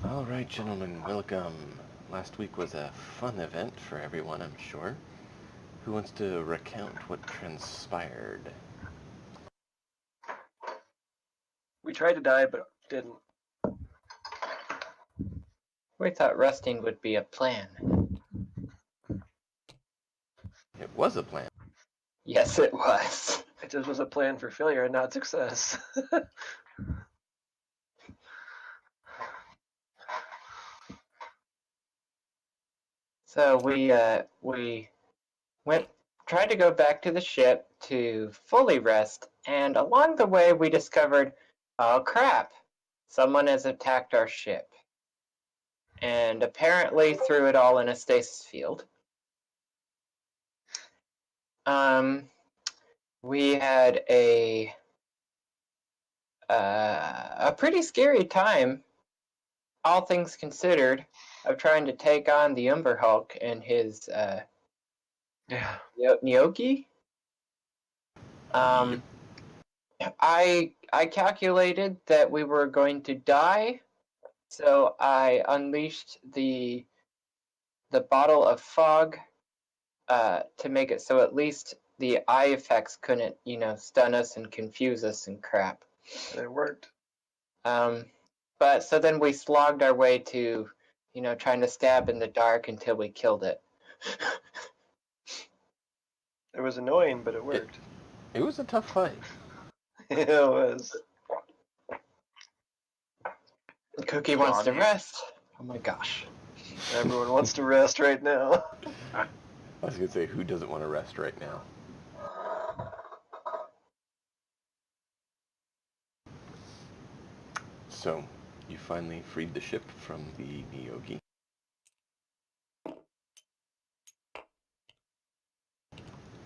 All right, gentlemen, welcome. Last week was a fun event for everyone, I'm sure. Who wants to recount what transpired? We tried to die, but didn't. We thought resting would be a plan. It was a plan. Yes, it was. It just was a plan for failure and not success. So we tried to go back to the ship to fully rest, and along the way we discovered, oh crap, someone has attacked our ship, and apparently threw it all in a stasis field. We had a pretty scary time, all things considered, of trying to take on the Umber Hulk and his Yeah. Nyoki. I calculated that we were going to die, so I unleashed the bottle of fog to make it so at least the eye effects couldn't, stun us and confuse us and crap. And it worked. But so then we slogged our way to, trying to stab in the dark until we killed it. It was annoying, but it worked. It was a tough fight. It was. Cookie wants to rest. Oh my gosh. Everyone wants to rest right now. I was going to say, who doesn't want to rest right now? So, you finally freed the ship from the Nyogi.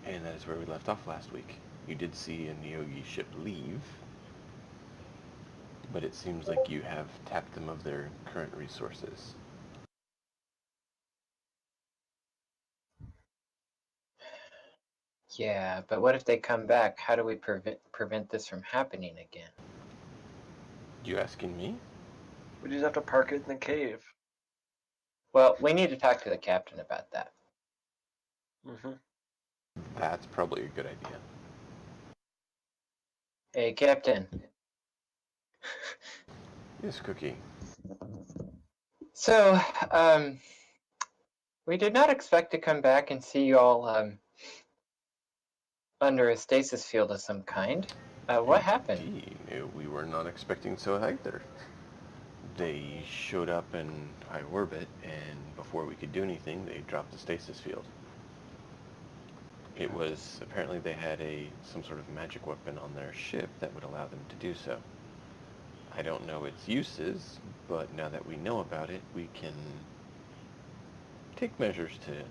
And that is where we left off last week. You did see a Nyogi ship leave, but it seems like you have tapped them of their current resources. Yeah, but what if they come back? How do we prevent this from happening again? You asking me? We just have to park it in the cave. Well, we need to talk to the captain about that. Mm-hmm. That's probably a good idea. Hey, Captain. Yes, Cookie. So, we did not expect to come back and see you all under a stasis field of some kind. What happened? Indeed, we were not expecting so either. They showed up in high orbit, and before we could do anything, they dropped the stasis field. It was, apparently they had some sort of magic weapon on their ship that would allow them to do so. I don't know its uses, but now that we know about it, we can take measures to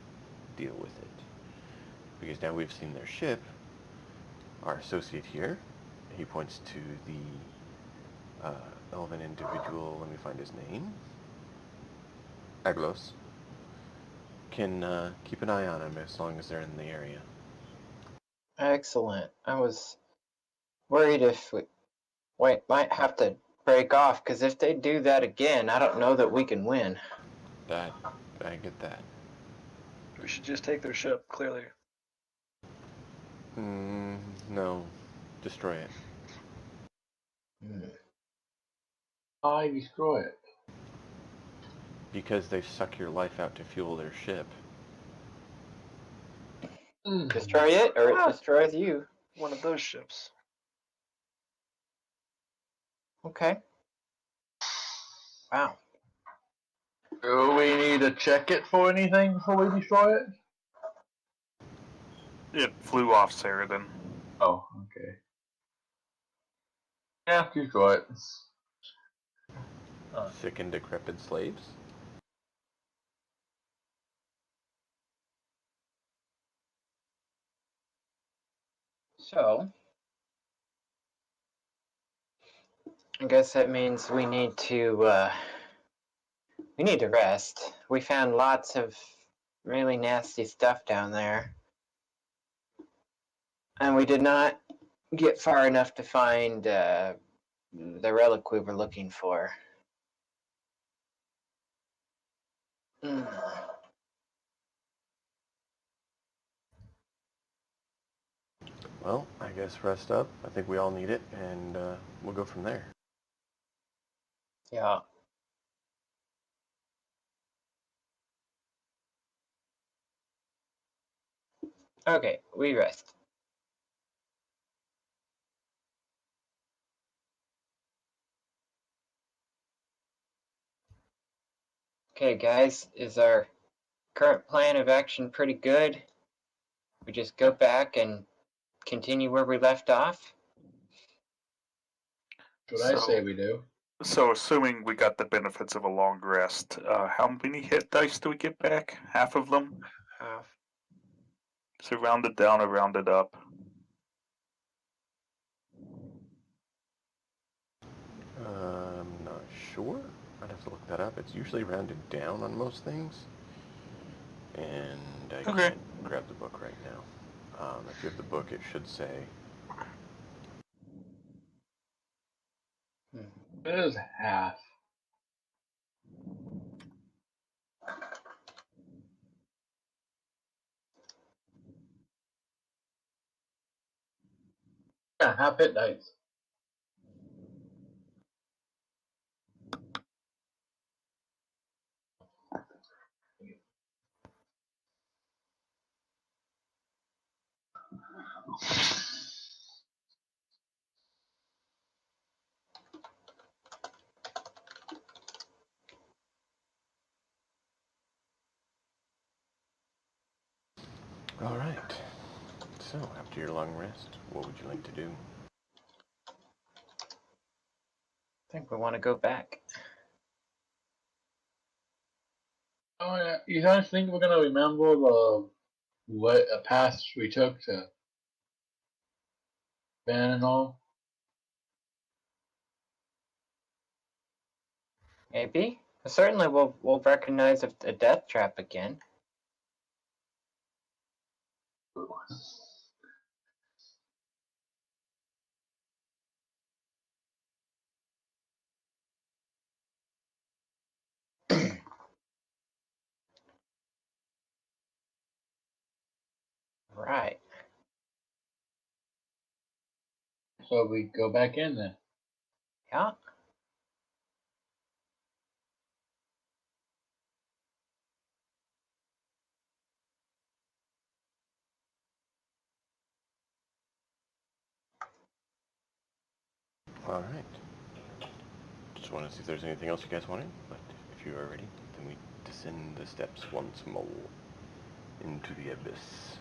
deal with it. Because now we've seen their ship, our associate here, he points to the elven individual, let me find his name, Aglos, can keep an eye on him as long as they're in the area. Excellent. I was worried if we might have to break off, because if they do that again, I don't know that we can win. I get that. We should just take their ship, clearly. No. Destroy it. Why destroy it? Because they suck your life out to fuel their ship. Destroy it, or it destroys you. One of those ships. Okay. Wow. Do we need to check it for anything before we destroy it? It flew off Saradin. Oh, okay. Yeah, destroy it. Sick and decrepit slaves? So, I guess that means we need to rest. We found lots of really nasty stuff down there, and we did not get far enough to find the relic we were looking for. Mm. Well, I guess rest up. I think we all need it, and we'll go from there. Yeah. Okay, we rest. Okay, guys, is our current plan of action pretty good? We just go back and continue where we left off? What I say we do. So, assuming we got the benefits of a long rest, how many hit dice do we get back? Half of them? Half. So round it down or round it up? I'm not sure. I'd have to look that up. It's usually rounded down on most things. And I Okay. can't grab the book right now. If you have the book, it should say... It is half. Yeah, half hit dice. All right. So, after your long rest, what would you like to do? I think we want to go back. Oh yeah, you guys think we're gonna remember the what a path we took to Ben and all? Maybe. Certainly we'll recognize a death trap again. Right. So we go back in then. Yeah. All right. Just want to see if there's anything else you guys wanted, but if you are ready, then we descend the steps once more into the abyss.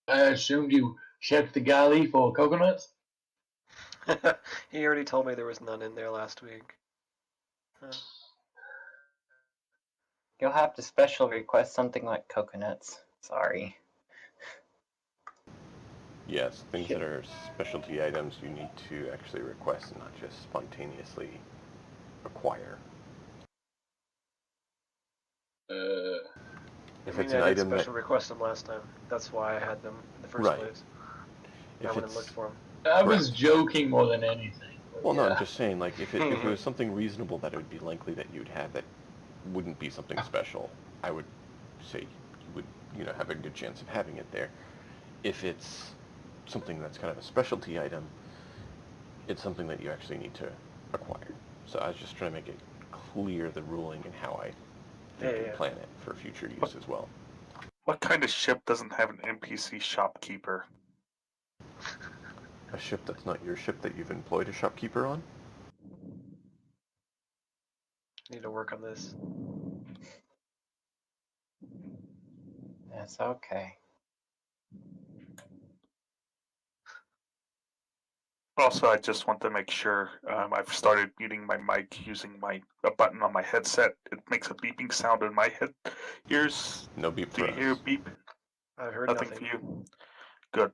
I assumed you checked the galley for coconuts. He already told me there was none in there last week. Huh. You'll have to special request something like coconuts. Sorry. Yes, things that are specialty items you need to actually request, not just spontaneously acquire. If I it's mean, an I did item that... special request them last time. That's why I had them in the first Right. place. I If went and it's... looked for them. I was Correct. joking more than anything. Well, no, yeah. I'm just saying, like, if it was something reasonable that it would be likely that you'd have that wouldn't be something special, I would say you would, have a good chance of having it there. If it's something that's kind of a specialty item, it's something that you actually need to acquire. So I was just trying to make it clear the ruling and how I think Yeah. and plan it for future use as well. What kind of ship doesn't have an NPC shopkeeper? A ship that's not your ship that you've employed a shopkeeper on? Need to work on this. That's okay. Also, I just want to make sure I've started muting my mic using a button on my headset. It makes a beeping sound in my head ears. No beep Do for you us. hear a beep? I've heard Nothing nothing. for you. Good.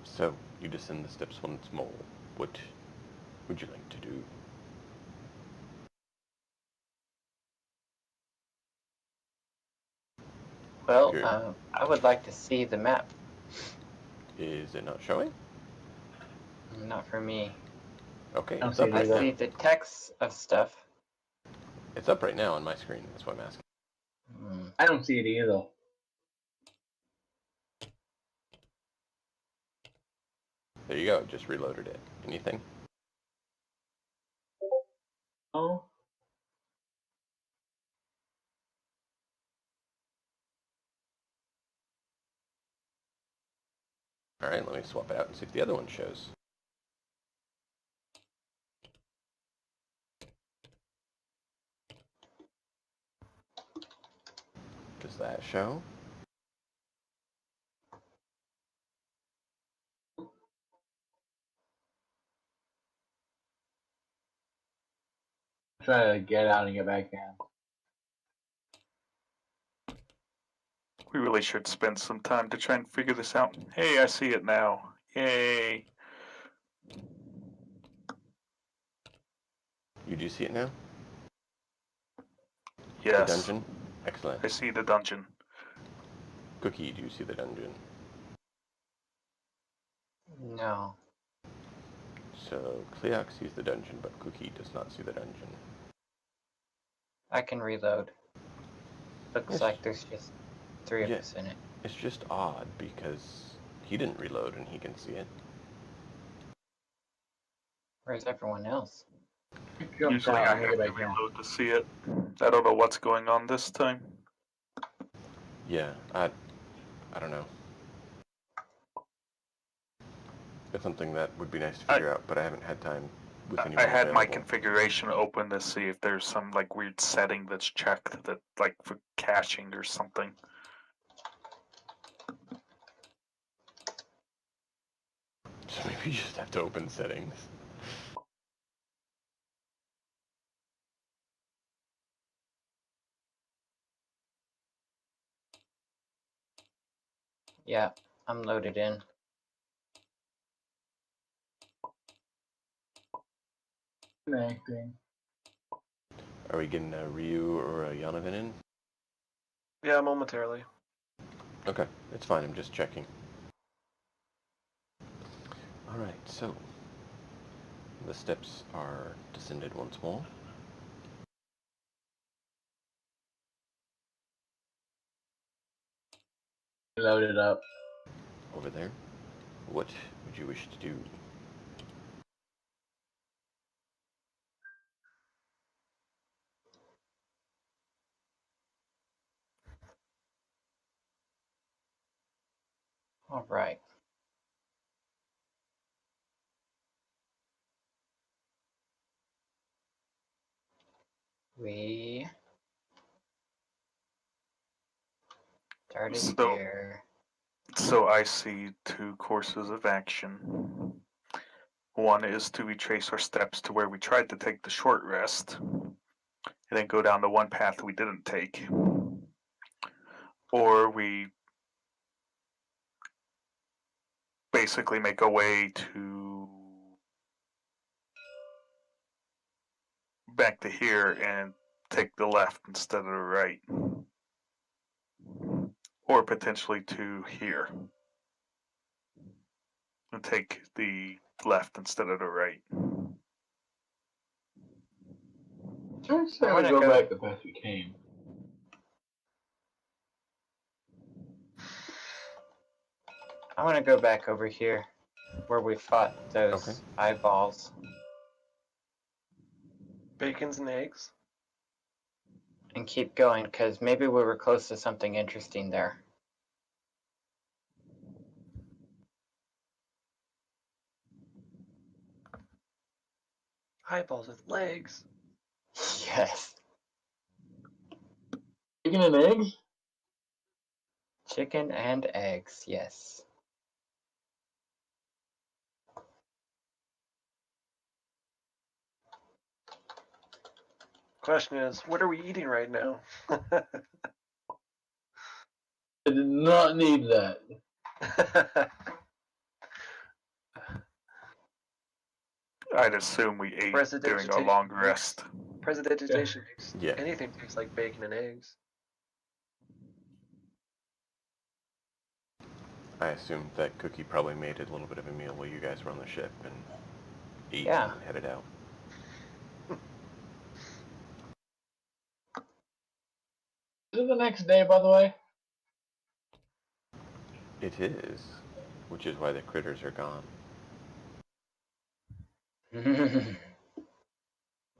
So, you descend the steps once more. What would you like to do? Well, Here. I would like to see the map. Is it not showing? Not for me. Okay, Don't it's see up it I right either. see now. the text of stuff. It's up right now on my screen. That's why I'm asking. Hmm. I don't see it either. There you go. Just reloaded it. Anything? Oh, All right, let me swap it out and see if the other one shows. Does that show? try to get out and get back in. We really should spend some time to try and figure this out. Hey, I see it now. Yay. You do see it now? Yes. The dungeon? Excellent. I see the dungeon. Cookie, do you see the dungeon? No. So Cleox sees the dungeon, but Cookie does not see the dungeon. I can reload. Looks Yes. like there's just 3 of Yeah. us in it. It's just odd because he didn't reload and he can see it. Where's everyone else? Jump Usually out I and have get to back in. reload to see it. I don't know what's going on this time. Yeah, I don't know. It's something that would be nice to figure out, but I haven't had time with anyone I had my available. configuration open to see if there's some like weird setting that's checked that like for caching or something. So maybe you just have to open settings. Yeah, I'm loaded in. Connecting. Are we getting a Ryu or a Yanovan in? Yeah, momentarily. Okay, it's fine. I'm just checking. Alright, so the steps are descended once more. Load it up. Over there. What would you wish to do? All right. We started So- here. So I see two courses of action. One is to retrace our steps to where we tried to take the short rest, and then go down the one path we didn't take. Or we basically make a way to back to here and take the left instead of the right. Or potentially to here and take the left instead of the right. I say I we wanna go go- back the path we came. I want to go back over here where we fought those Okay. eyeballs Bacons and eggs. and keep going because maybe we were close to something interesting there. Eyeballs with legs. Yes. Chicken and eggs? Chicken and eggs, yes. Question is, what are we eating right now? I did not need that. I'd assume we ate during our long rest. Presentation makes Yeah. anything tastes like bacon and eggs. I assume that Cookie probably made a little bit of a meal while you guys were on the ship and ate Yeah. and headed out. Is it the next day, by the way? It is, which is why the critters are gone. I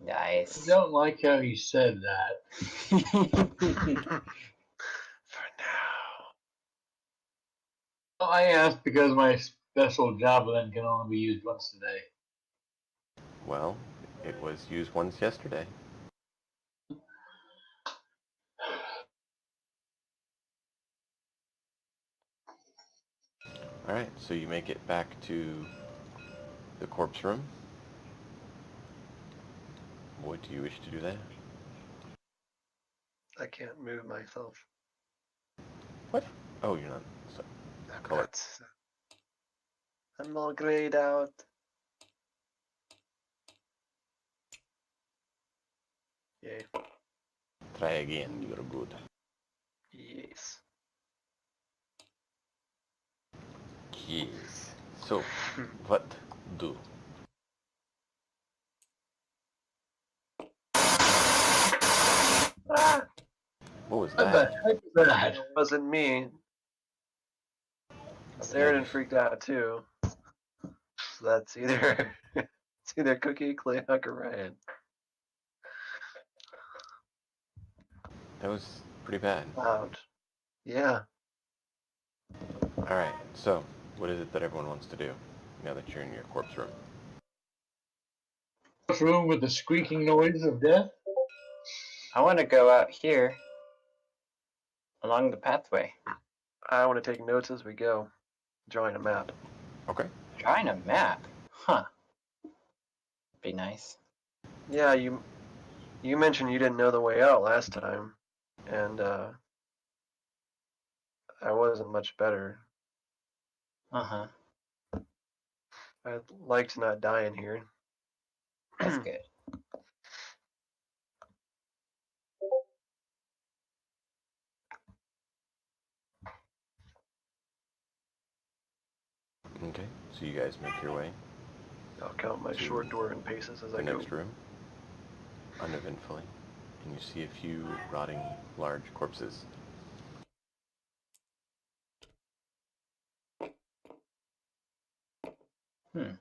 Nice. don't like how he said that. For now. Well, I asked because my special Java then can only be used once a day. Well, it was used once yesterday. Alright, so you make it back to the corpse room. What do you wish to do there? I can't move myself. What? Oh, you're not. So, I'm color. not. I'm all grayed out. Yay. Try again, you're good. Yes. Yes. So, what do? Ah! What was What the that? heck is that? It wasn't me. Sheridan freaked out too. So that's either it's either Cookie, Clayhawk, or Ryan. That was pretty bad. Out. Yeah. Alright, so, what is it that everyone wants to do now that you're in your corpse room? Room with the squeaking noise of death? I want to go out here along the pathway. I want to take notes as we go. Drawing a map. Okay. Drawing a map. Huh. Be nice. Yeah, you mentioned you didn't know the way out last time, and I wasn't much better. Uh-huh. I'd like to not die in here. That's good. Okay, so you guys make your way I'll count my to short door and paces as the I go. next room, uneventfully, and you see a few rotting large corpses. Hmm.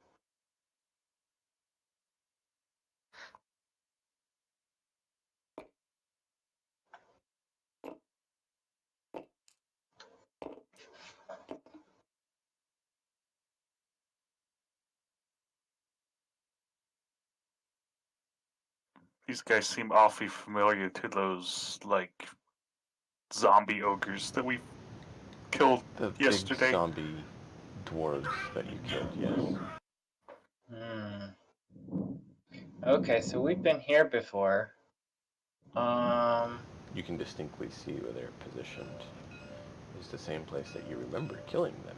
These guys seem awfully familiar to those, like, zombie ogres that we killed The yesterday. big zombie dwarves that you killed, yes. Okay, so we've been here before. You can distinctly see where they're positioned. It's the same place that you remember killing them.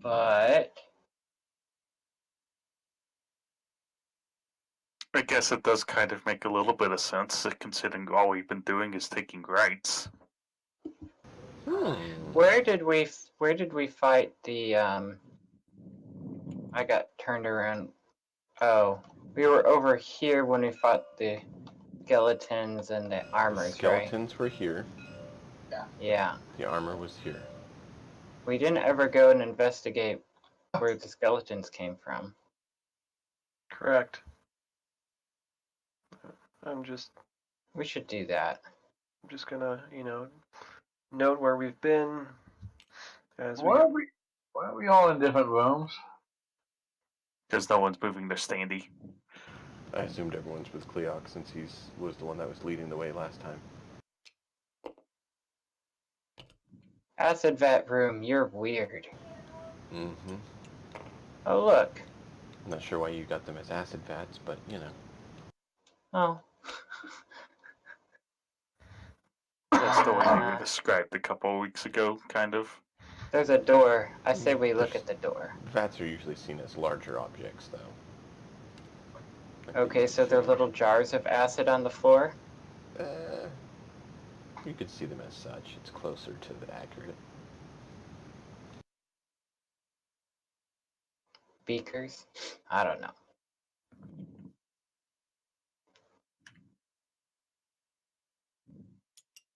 But I guess it does kind of make a little bit of sense, considering all we've been doing is taking rights. where did we fight the I got turned around. Oh, we were over here when we fought the skeletons and the The armors, skeletons were here. right? Yeah. The armor was here. We didn't ever go and investigate where the skeletons came from. Correct. I'm just We should do that. gonna, note where we've been as we Why go. are we all in different rooms? Because no one's moving their standee. I assumed everyone's with Cleoc since he was the one that was leading the way last time. Acid vat room, you're weird. Mm-hmm. Oh, look. I'm not sure why you got them as acid vats, but you know. Oh. That's the way we described a couple of weeks ago, kind of. There's a door. I say we look at the door. Vats are usually seen as larger objects, though. Like Okay, so they're little jars of acid on the floor? You could see them as such. It's closer to the accurate. beakers. I don't know.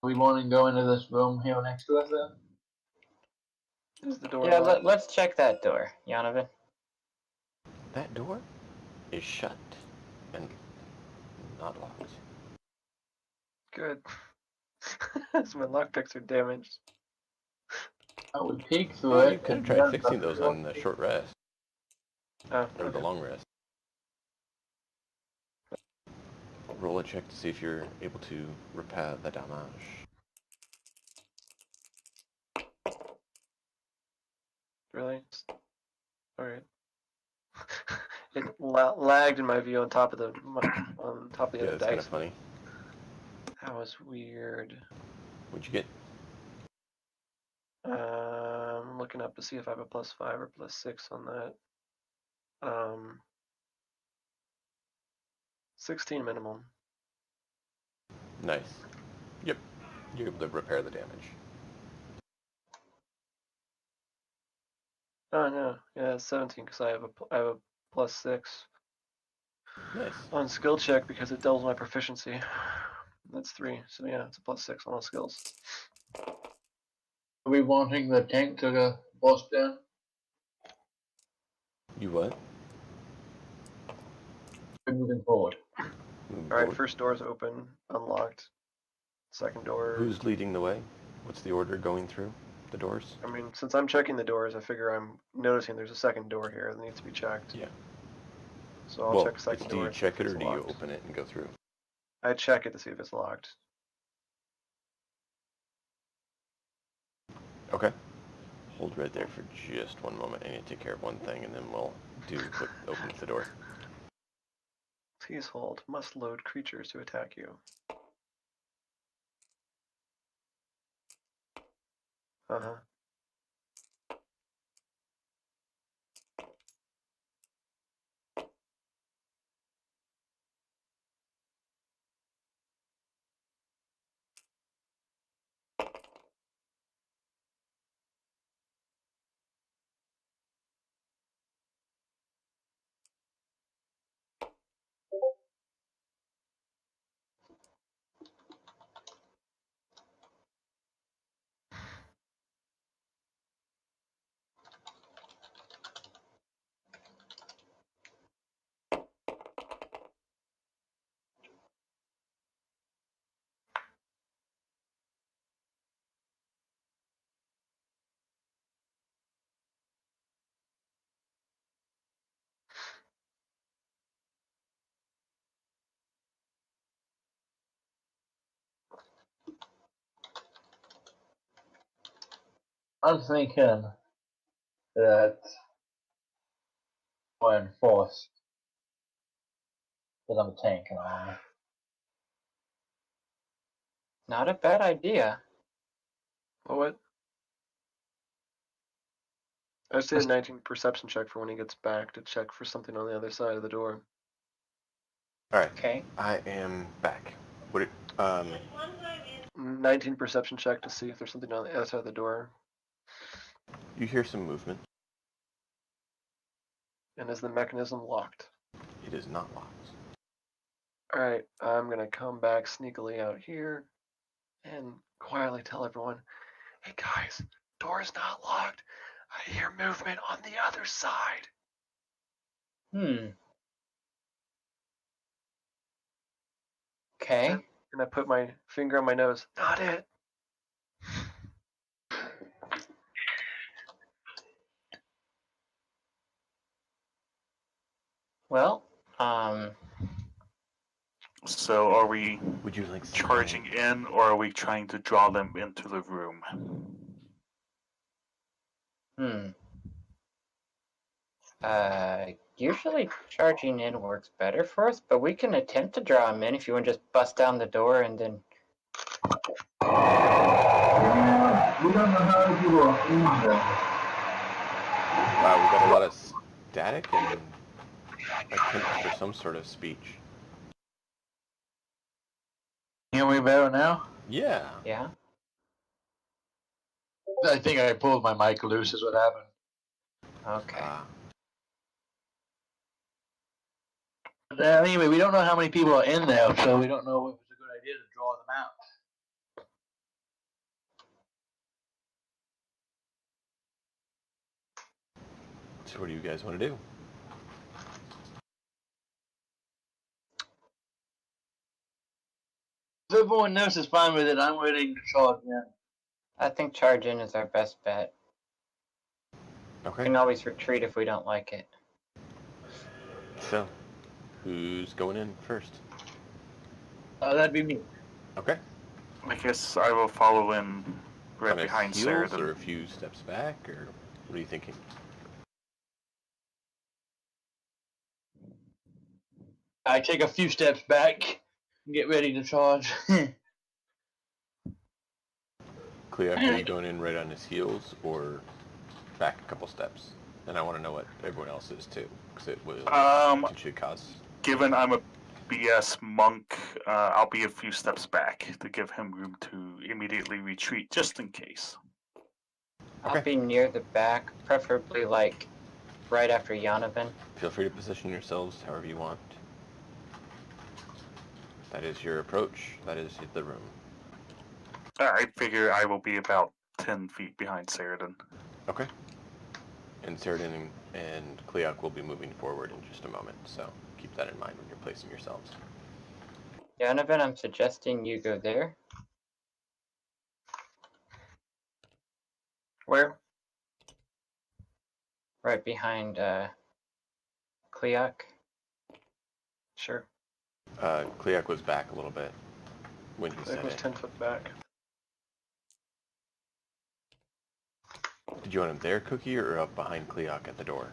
We want to go into this room here next to us then? Is the door Yeah, locked? let's check that door, Yanovan. That door is shut and not locked. Good. So my lockpicks are damaged. I would peek through Well, it. you could have and tried then fixing look those through on the it. short rest, Oh, or the okay. long rest. Roll a check to see if you're able to repair the damage. Really? Alright. It lagged in my view on top of the Yeah, other that's kind dice. of funny. That was weird. What'd you get? I'm looking up to see if I have a +5 or +6 on that. 16 minimum. Nice. Yep. You're able to repair the damage. Oh no, yeah, it's 17 because I have a +6 Nice. on skill check because it doubles my proficiency. That's 3, so yeah, it's a +6 on all skills. Are we wanting the tank to go bust down? You what? We're moving forward. Moving Alright, forward. first door's open, unlocked. Second door. Who's leading the way? What's the order going through the doors? I mean, since I'm checking the doors, I figure I'm noticing there's a second door here that needs to be checked. Yeah. So I'll Well, check second do door. you and see check if it or it's do you locked. open it and go through? I check it to see if it's locked. Okay. Hold right there for just one moment. I need to take care of one thing, and then we'll do what opens the door. Please hold. Must load creatures to attack you. Uh-huh. I'm thinking that I enforce because I'm a tank and all. Not a bad idea. Well, what? I just did a 19 perception check for when he gets back to check for something on the other side of the door. All right. Okay. I am back. What? 19 perception check to see if there's something on the other side of the door. You hear some movement. And is the mechanism locked? It is not locked. Alright, I'm gonna come back sneakily out here and quietly tell everyone, hey guys, door's not locked. I hear movement on the other side. Okay. And I put my finger on my nose. Not it. Well, So are we Would you like some charging in, or are we trying to draw them into the room? Usually charging in works better for us, but we can attempt to draw them in if you want to just bust down the door and then. We don't know how to do a Wow, we got a lot of static and attempts for some sort of speech. Hear me better now? Yeah. Yeah. I think I pulled my mic loose is what happened. Okay. Anyway, we don't know how many people are in there, so we don't know if it's a good idea to draw them out. So what do you guys want to do? If everyone else is fine with it, I'm willing to charge in. I think charge in is our best bet. We Okay. can always retreat if we don't like it. So, who's going in first? That'd be me. Okay. I guess I will follow in right On his behind heels Sarah. or a few steps back, or what are you thinking? I take a few steps back and get ready to charge. Cleo, are you going in right on his heels or back a couple steps? And I want to know what everyone else is too, because it will potentially cause. Given I'm a BS monk, I'll be a few steps back to give him room to immediately retreat, just in case. I'll Okay. be near the back, preferably like right after Yanovan. Feel free to position yourselves however you want. That is your approach. That is the room. I figure I will be about 10 feet behind Saradin. Okay. And Saradin and Cleoc will be moving forward in just a moment, so keep that in mind when you're placing yourselves. Yanovan, I'm suggesting you go there. Where? Right behind Cleoc. Sure. Cleoc was back a little bit when he Click said was it. 10 foot back. Did you want him there, Cookie, or up behind Cleoc at the door?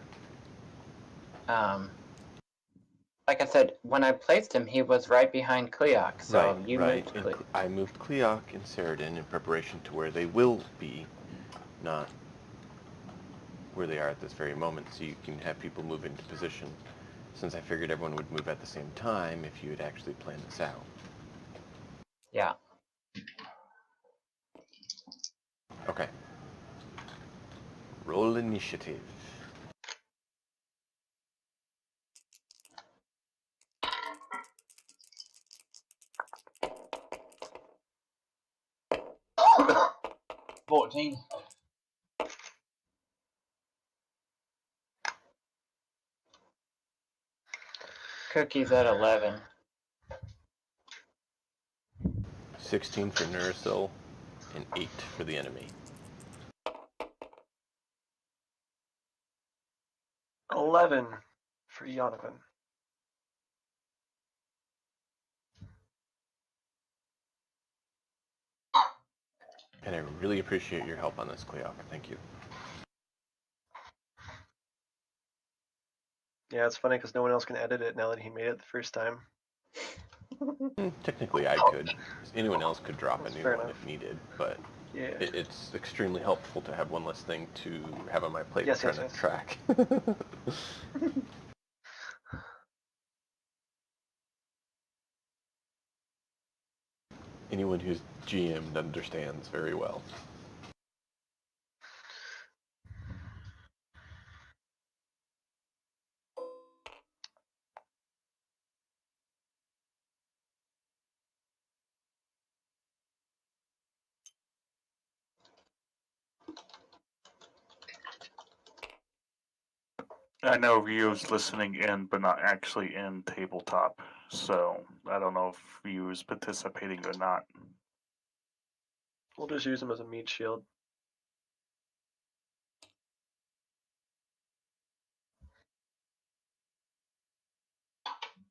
Like I said, when I placed him, he was right behind Cleoc, so you moved And Cleoc. I moved Cleoc and Saradin in preparation to where they will be, not where they are at this very moment, so you can have people move into position, since I figured everyone would move at the same time if you had actually planned this out. Yeah. Okay. Roll initiative. $14. Cookie's at 11. 16 for Nurasil, and 8 for the enemy. 11 for Yanovan. And I really appreciate your help on this, Cleoc. Thank you. Yeah, it's funny because no one else can edit it now that he made it the first time. Technically, I could. Anyone else could drop a That's new fair one enough. if needed, but Yeah. it's extremely helpful to have one less thing to have on my plate Yes, trying yes, to yes. track. Anyone who's GM'd understands very well. I know Rio's listening in, but not actually in tabletop, so I don't know if Rio is participating or not. We'll just use him as a meat shield.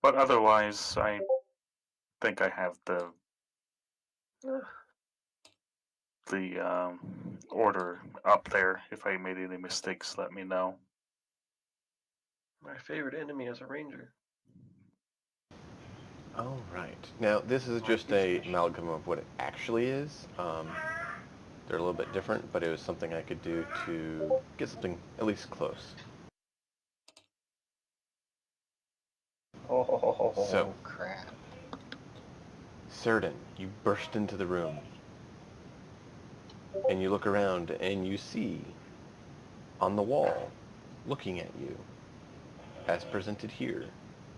But otherwise, I think I have the order up there. If I made any mistakes, let me know. My favorite enemy is a ranger. All right. Now, this is just a amalgam of what it actually is. They're a little bit different, but it was something I could do to get something at least close. Oh, So. crap. Certain, you burst into the room, and you look around, and you see, on the wall, looking at you, as presented here,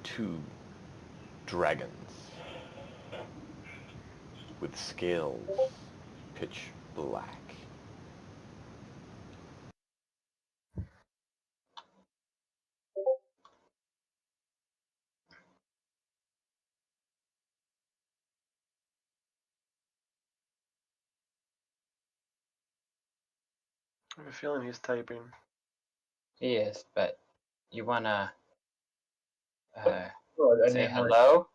2 dragons with scales pitch black. I have a feeling he's typing. He is, but you wanna Well, I say mean, like, hello?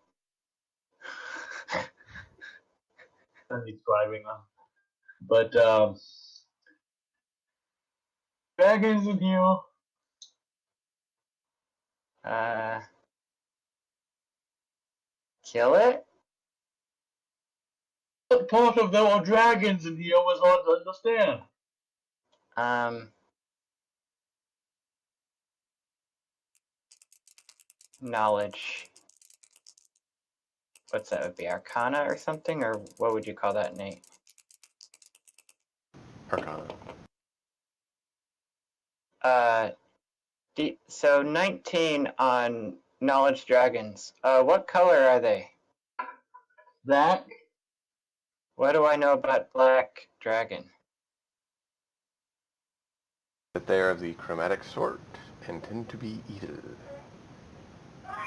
I'm describing them. But, dragons in here. Kill it? What part of there are dragons in here was hard to understand. Knowledge. What's that? Would be Arcana or something, or what would you call that, Nate? Arcana. So 19 on Knowledge Dragons. What color are they? Black. What do I know about Black Dragon? That they are of the chromatic sort and tend to be evil.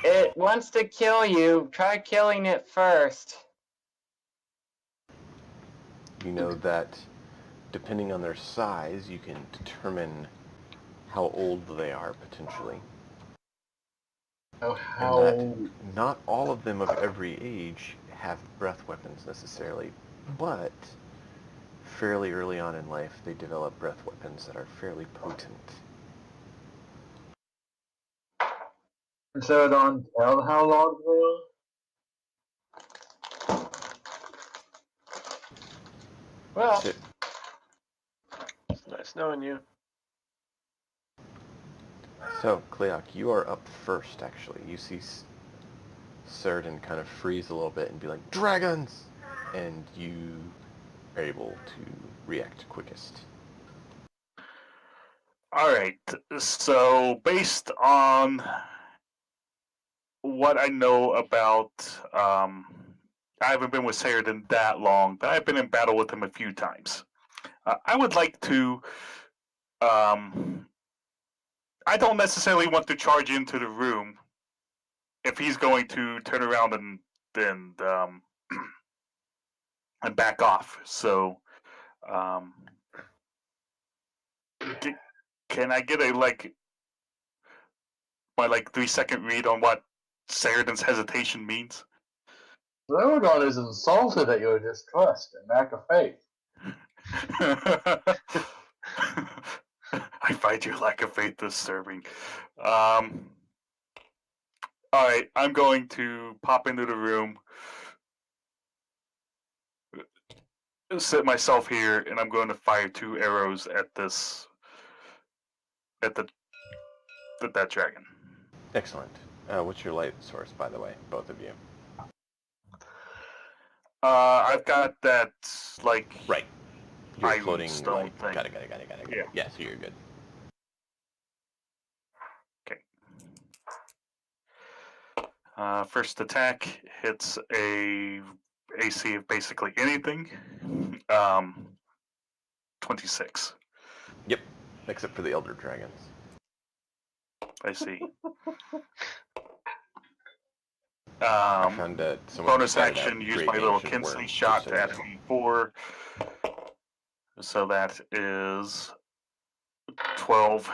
It wants to kill you. Try killing it first. You know that depending on their size, you can determine how old they are potentially. Oh, And that not all of them of every age have breath weapons necessarily, but fairly early on in life they develop breath weapons that are fairly potent. so don't tell how long they are. Well, So, It's nice knowing you. Cleoc, you are up first actually. You see Cerdin kind of freeze a little bit and be like, "Dragons!" And you are able to react quickest. Alright, so based on what I know about, I haven't been with Saradin that long, but I've been in battle with him a few times. I would like to, I don't necessarily want to charge into the room if he's going to turn around and and back off. So, can I get my 3-second read on what Saradin's hesitation means? Zeragon is insulted at your distrust and lack of faith. I find your lack of faith disturbing. All right, I'm going to pop into the room, sit myself here, and I'm going to fire 2 arrows at that dragon. Excellent. What's your light source, by the way, both of you? I've got that Right. Your iron floating stone light. thing. Got it. Yeah. Yeah, so you're good. First attack hits a AC of basically anything. 26. Yep, except for the Elder Dragons. I see. I found that someone Bonus started out action, use great my little ancient Kinsley worm, shot just to so add you a know. D4. So that is 12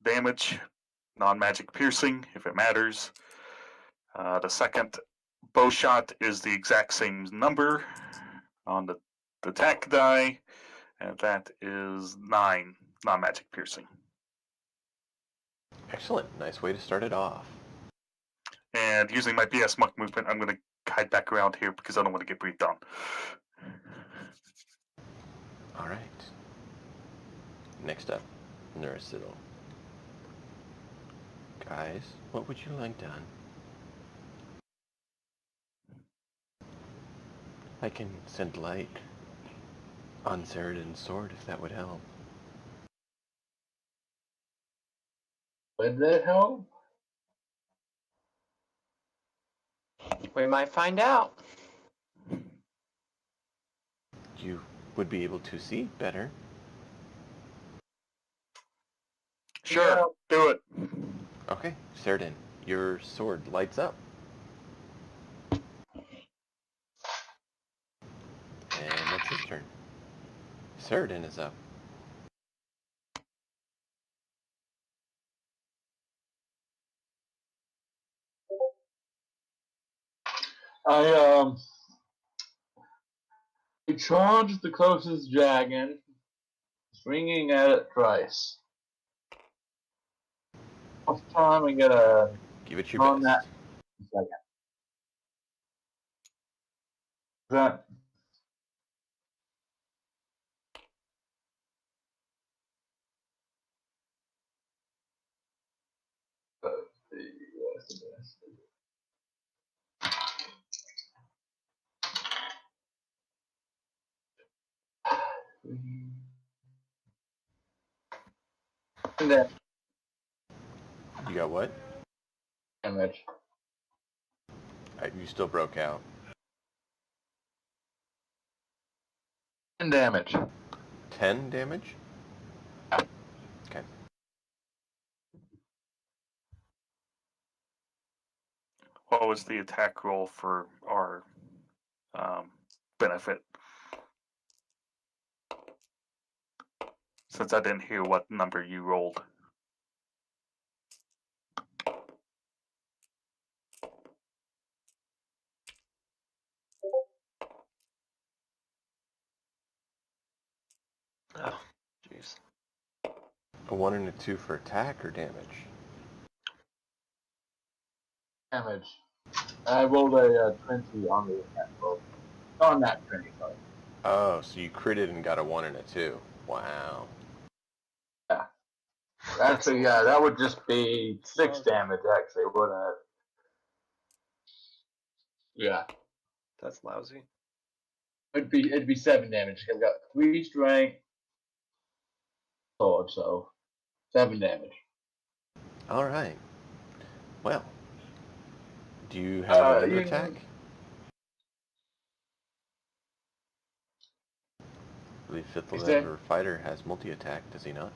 damage, non-magic piercing, if it matters. The second bow shot is the exact same number on the attack die, and that is 9 non-magic piercing. Excellent. Nice way to start it off. And using my BS Monk movement, I'm going to hide back around here because I don't want to get breathed on. All right. Next up, Nursiddle. Guys, what would you like done? I can send light on Saradin's sword if that would help. Would that help? We might find out. You would be able to see better. Sure, Yeah. do it. Okay, Cerdin, your sword lights up. And that's his turn. Cerdin is up. I charge the closest dragon, swinging at it twice. First time I get a Give it your on best. that second. That and then You got what? damage. You still broke out. And damage. 10 damage? Okay. What was the attack roll for our benefit? Since I didn't hear what number you rolled. Oh, jeez. A 1 and a 2 for attack or damage? Damage. I rolled a 20 on the attack roll. On that 20, sorry. Oh, so you critted and got a 1 and a 2. Wow. Actually, yeah, that would just be 6 damage, actually, wouldn't it? Yeah. That's lousy. It'd be 7 damage. I've got 3 strength sword, so 7 damage. Alright. Well. Do you have another you- attack? I believe 5th Is there- level fighter has multi-attack, does he not?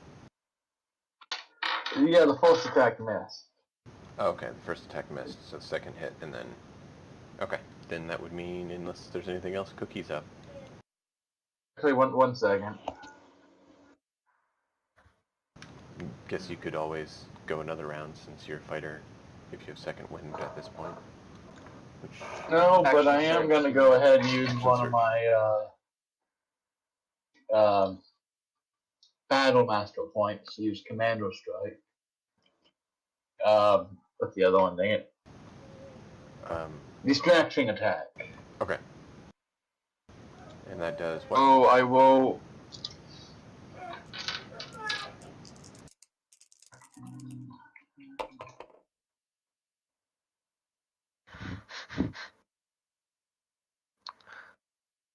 Yeah, the first attack missed. Oh, okay, the first attack missed, so second hit, and then... Okay, then that would mean, unless there's anything else, Cookie's up. Actually, one second. Guess you could always go another round since you're a fighter, if you have second wind at this point. Which, No, but I Action am surge. going to go ahead and use Action one surge. of my Battle Master points. Use Commando Strike. What's the other one? Dang it. Distraction attack. okay. And that does what? Oh, I will.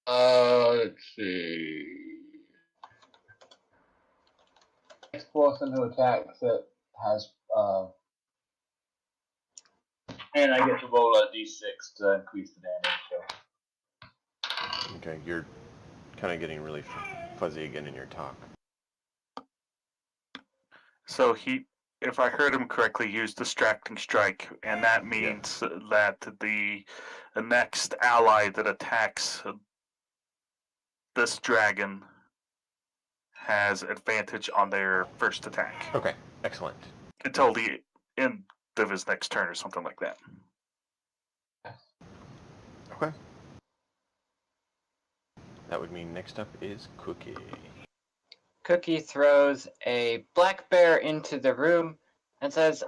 Let's see. Next person who attacks it has and I get to roll a d6 to increase the damage. So. Okay, you're kind of getting really fuzzy again in your talk. So he, if I heard him correctly, used distracting strike, and that means that the next ally that attacks this dragon has advantage on their first attack Okay, excellent. until the end of his next turn or something like that. Okay. That would mean next up is Cookie. Cookie throws a black bear into the room and says,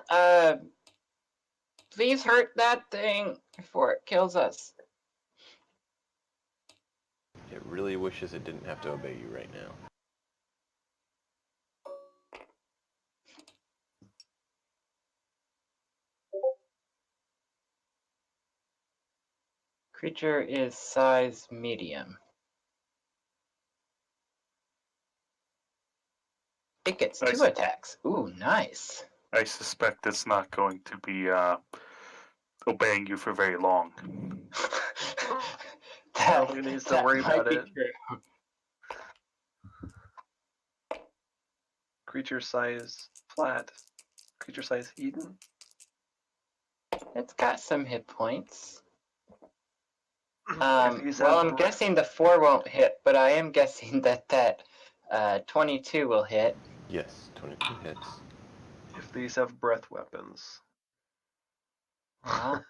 please hurt that thing before it kills us. It really wishes it didn't have to obey you right now. Creature is size medium. It gets Nice. 2 attacks. Ooh, nice. I suspect it's not going to be obeying you for very long. Nobody needs to worry might about be it. true. Creature size flat. Creature size Eden. It's got some hit points. If he's Well, at I'm guessing the 4 won't hit, but I am guessing that 22 will hit. Yes, 22 hits. If these have breath weapons. Well,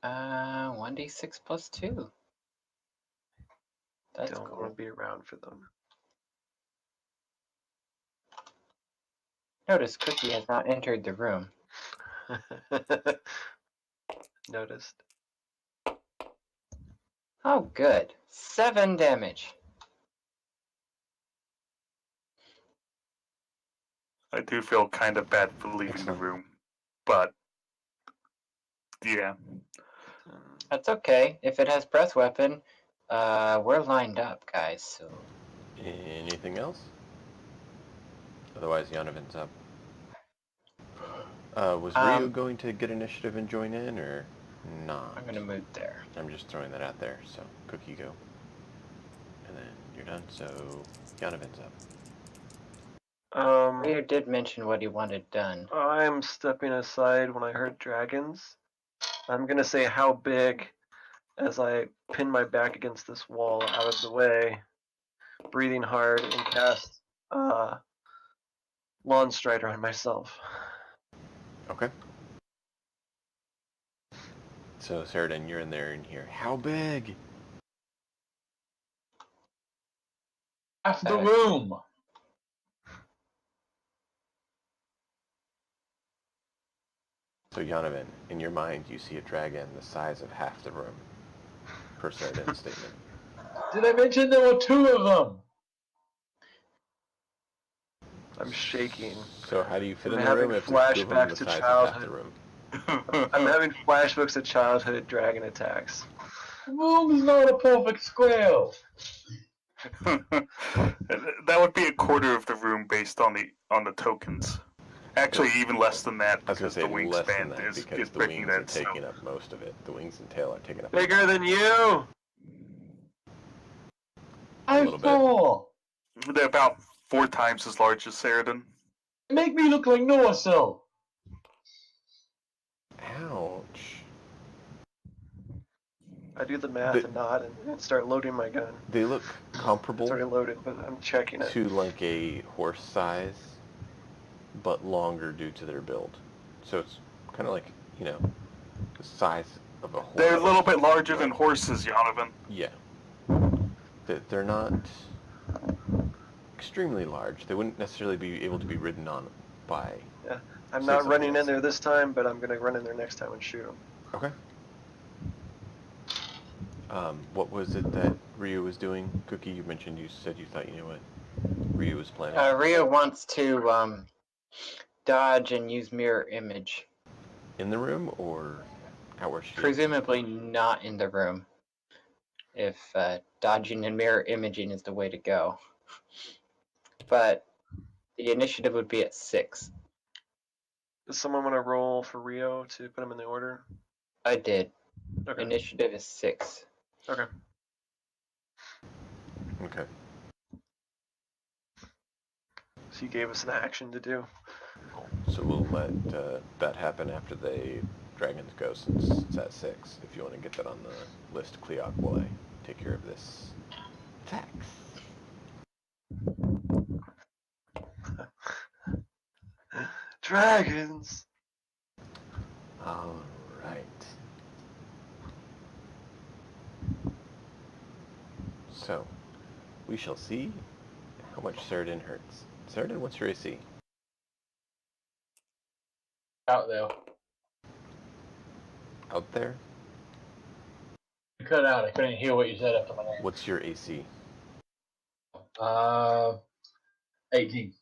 1d6 plus 2. That's Don't cool. want to be around for them. Notice Cookie has not entered the room. Noticed. Oh, good. 7 damage. I do feel kind of bad for leaving Excellent. the room, but yeah. That's okay. If it has breath weapon, we're lined up, guys. So Anything else? Otherwise, Yonovan's up. Was Ryu going to get initiative and join in, or not? I'm gonna move there. I'm just throwing that out there. So, Cookie, go. And then you're done, so Yonovan's up. Ryu did mention what he wanted done. I'm stepping aside when I heard dragons. I'm gonna say how big as I pin my back against this wall out of the way, breathing hard, and cast Lawn Strider on myself. Okay. So, Saradin, you're in there and here. How big? Half the room. So, Yonovan, in your mind, you see a dragon the size of half the room, per Saradin's statement. Did I mention there were 2 of them? I'm shaking. So, how do you fit I'm in the room having if there's 2 of them flashbacks the to size of half the childhood. room? I'm having flashbacks of childhood dragon attacks. The room is not a perfect square. That would be a quarter of the room based on the tokens. Actually, even less than that I was going because to the say less than wingspan that is because the breaking wings are that. taking up most of it. The wings and tail are taking up Bigger than you! A little bit. 4. They're about 4 times as large as Saradin. Make me look like Noah so. Ouch. I do the math and nod and start loading my gun. They look It's comparable already loaded, but I'm checking it. to like a horse size, but longer due to their build. So it's kind of like, you know, the size of a horse. They're a little bit larger than horses, Yonovan. Yeah. They're not extremely large. They wouldn't necessarily be able to be ridden on by... Yeah, I'm Say not something running in else. there this time, but I'm going to run in there next time and shoot him. Okay. What was it that Ryu was doing? Cookie, you mentioned you said you thought you knew what Ryu was planning. Ryu wants to dodge and use mirror image. In the room or out where she is? Presumably not in the room. If dodging and mirror imaging is the way to go. But the initiative would be at 6. Does someone want to roll for Rio to put him in the order? I did. Okay. Initiative is 6. Okay. Okay. So you gave us an action to do. So we'll let that happen after the dragons go, since it's at 6. If you want to get that on the list, Cleoc, while I take care of this attacks. Dragons! All right. So, we shall see how much Saradin hurts. Saradin, what's your AC? Out there. Out there? You cut out. I couldn't hear what you said after my name. What's your AC? 18.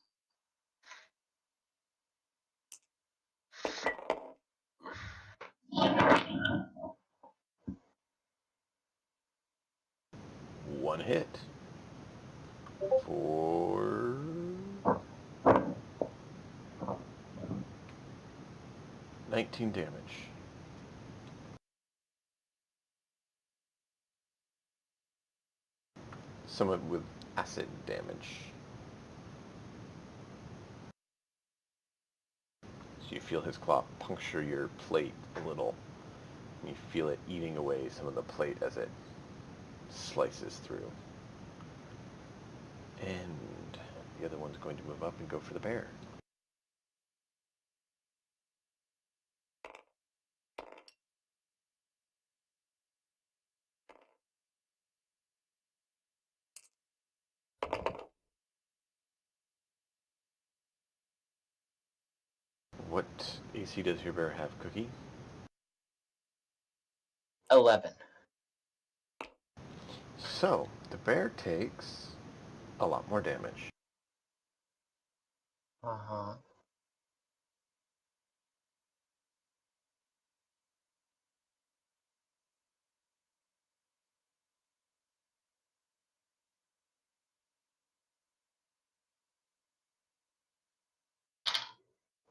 One hit. For 19 damage. Somewhat with acid damage. So you feel his claw puncture your plate a little. And you feel it eating away some of the plate as it slices through. And the other one's going to move up and go for the bear. What AC does your bear have, Cookie? 11. So, the bear takes a lot more damage. Uh-huh.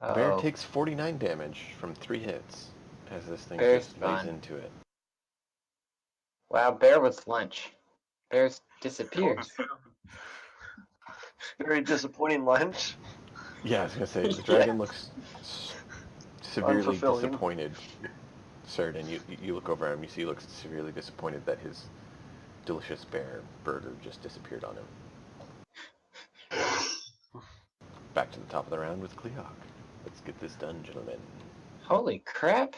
The bear Uh-oh. takes 49 damage from 3 hits as this thing Bear's just lays fun. into it. Wow, bear was lunch. Bear's disappeared. Very disappointing lunch. Yeah, I was going to say, the dragon looks severely Unfulfilling. disappointed. Sheridan, you look over at him, you see he looks severely disappointed that his delicious bear burger just disappeared on him. Back to the top of the round with Cleok. Let's get this done, gentlemen. Holy crap.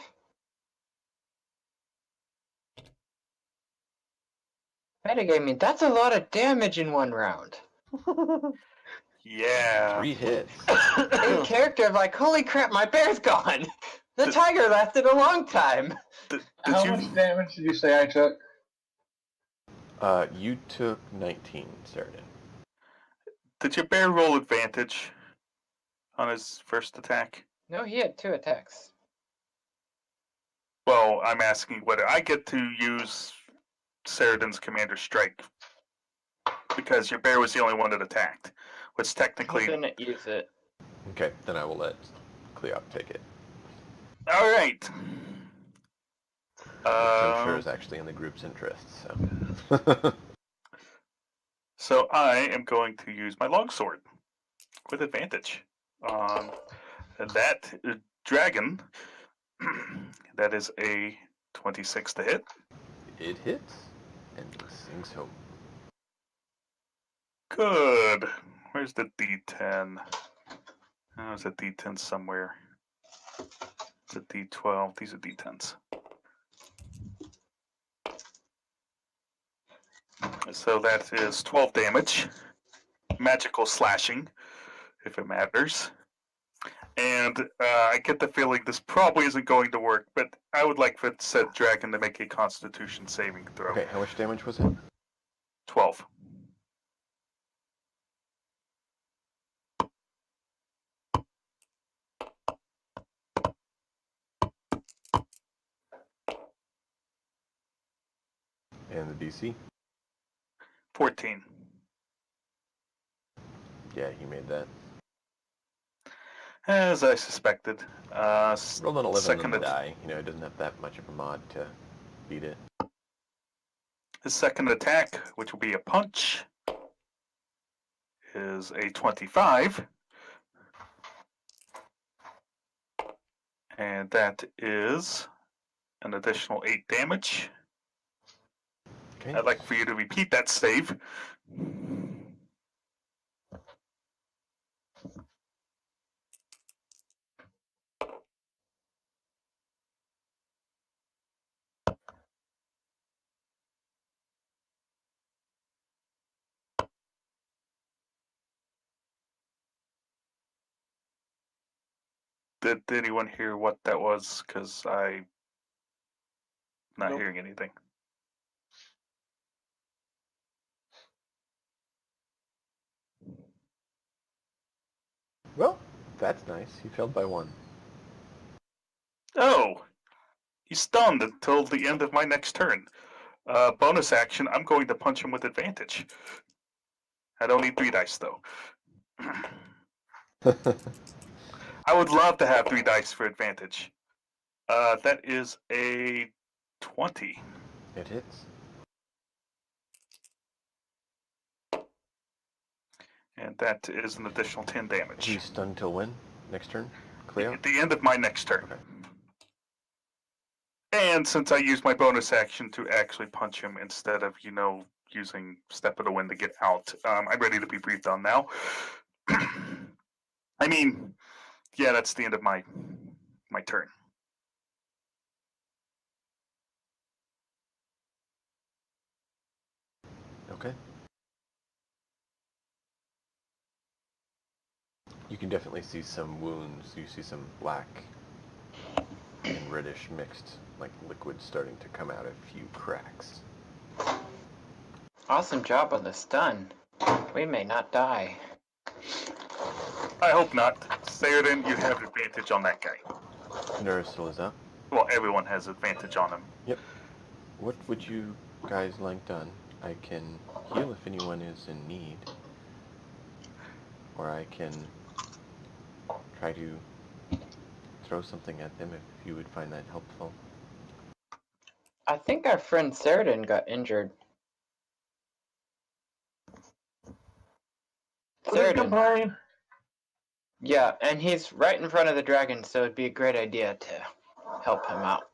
Metagaming, that's a lot of damage in one round. Yeah. 3 hits. In character, I'm like, holy crap, my bear's gone. The tiger lasted a long time. Did How you much damage did you say I took? You took 19, Sheridan. did your bear roll advantage on his first attack? No, he had 2 attacks. Well, I'm asking whether I get to use Ceridan's Commander Strike because your bear was the only one that attacked, which He technically. didn't use it. Okay, then I will let Cleok take it. All right. Which I'm sure is actually in the group's interest, so. So I am going to use my longsword with advantage on that dragon. That is a 26 to hit. It hits, and sings home. Good. Where's the D10? Oh, there's a D10 somewhere. It's a D12. These are D10s. So that is 12 damage. Magical slashing, if it matters. And I get the feeling this probably isn't going to work, but I would like for said dragon to make a Constitution saving throw. Okay, how much damage was it? 12. And the DC? 14. Yeah, he made that. As I suspected. Rolled an 11 on second the die. You know, it doesn't have that much of a mod to beat it. His second attack, which will be a punch, is a 25. And that is an additional 8 damage. Okay. I'd like for you to repeat that save. Did anyone hear what that was? Because I'm not Nope. hearing anything. Well, that's nice. He failed by 1. Oh! He's stunned until the end of my next turn. Bonus action, I'm going to punch him with advantage. I don't need 3 dice, though. I would love to have 3 dice for advantage. That is a 20. It hits. And that is an additional 10 damage. He's stunned till when? Next turn? Cleo? At the end of my next turn. Okay. And since I used my bonus action to actually punch him instead of, using Step of the Wind to get out, I'm ready to be breathed on now. I mean, yeah, that's the end of my turn. Okay. You can definitely see some wounds. You see some black and reddish mixed, like liquid starting to come out of a few cracks. Awesome job on the stun. We may not die. I hope not. Theoden, you have advantage on that guy. Nura still is up. Well, everyone has advantage on him. Yep. What would you guys like done? I can heal if anyone is in need. Or I can try to throw something at them if you would find that helpful. I think our friend Sheridan got injured. Sheridan. Yeah, and he's right in front of the dragon, so it'd be a great idea to help him out.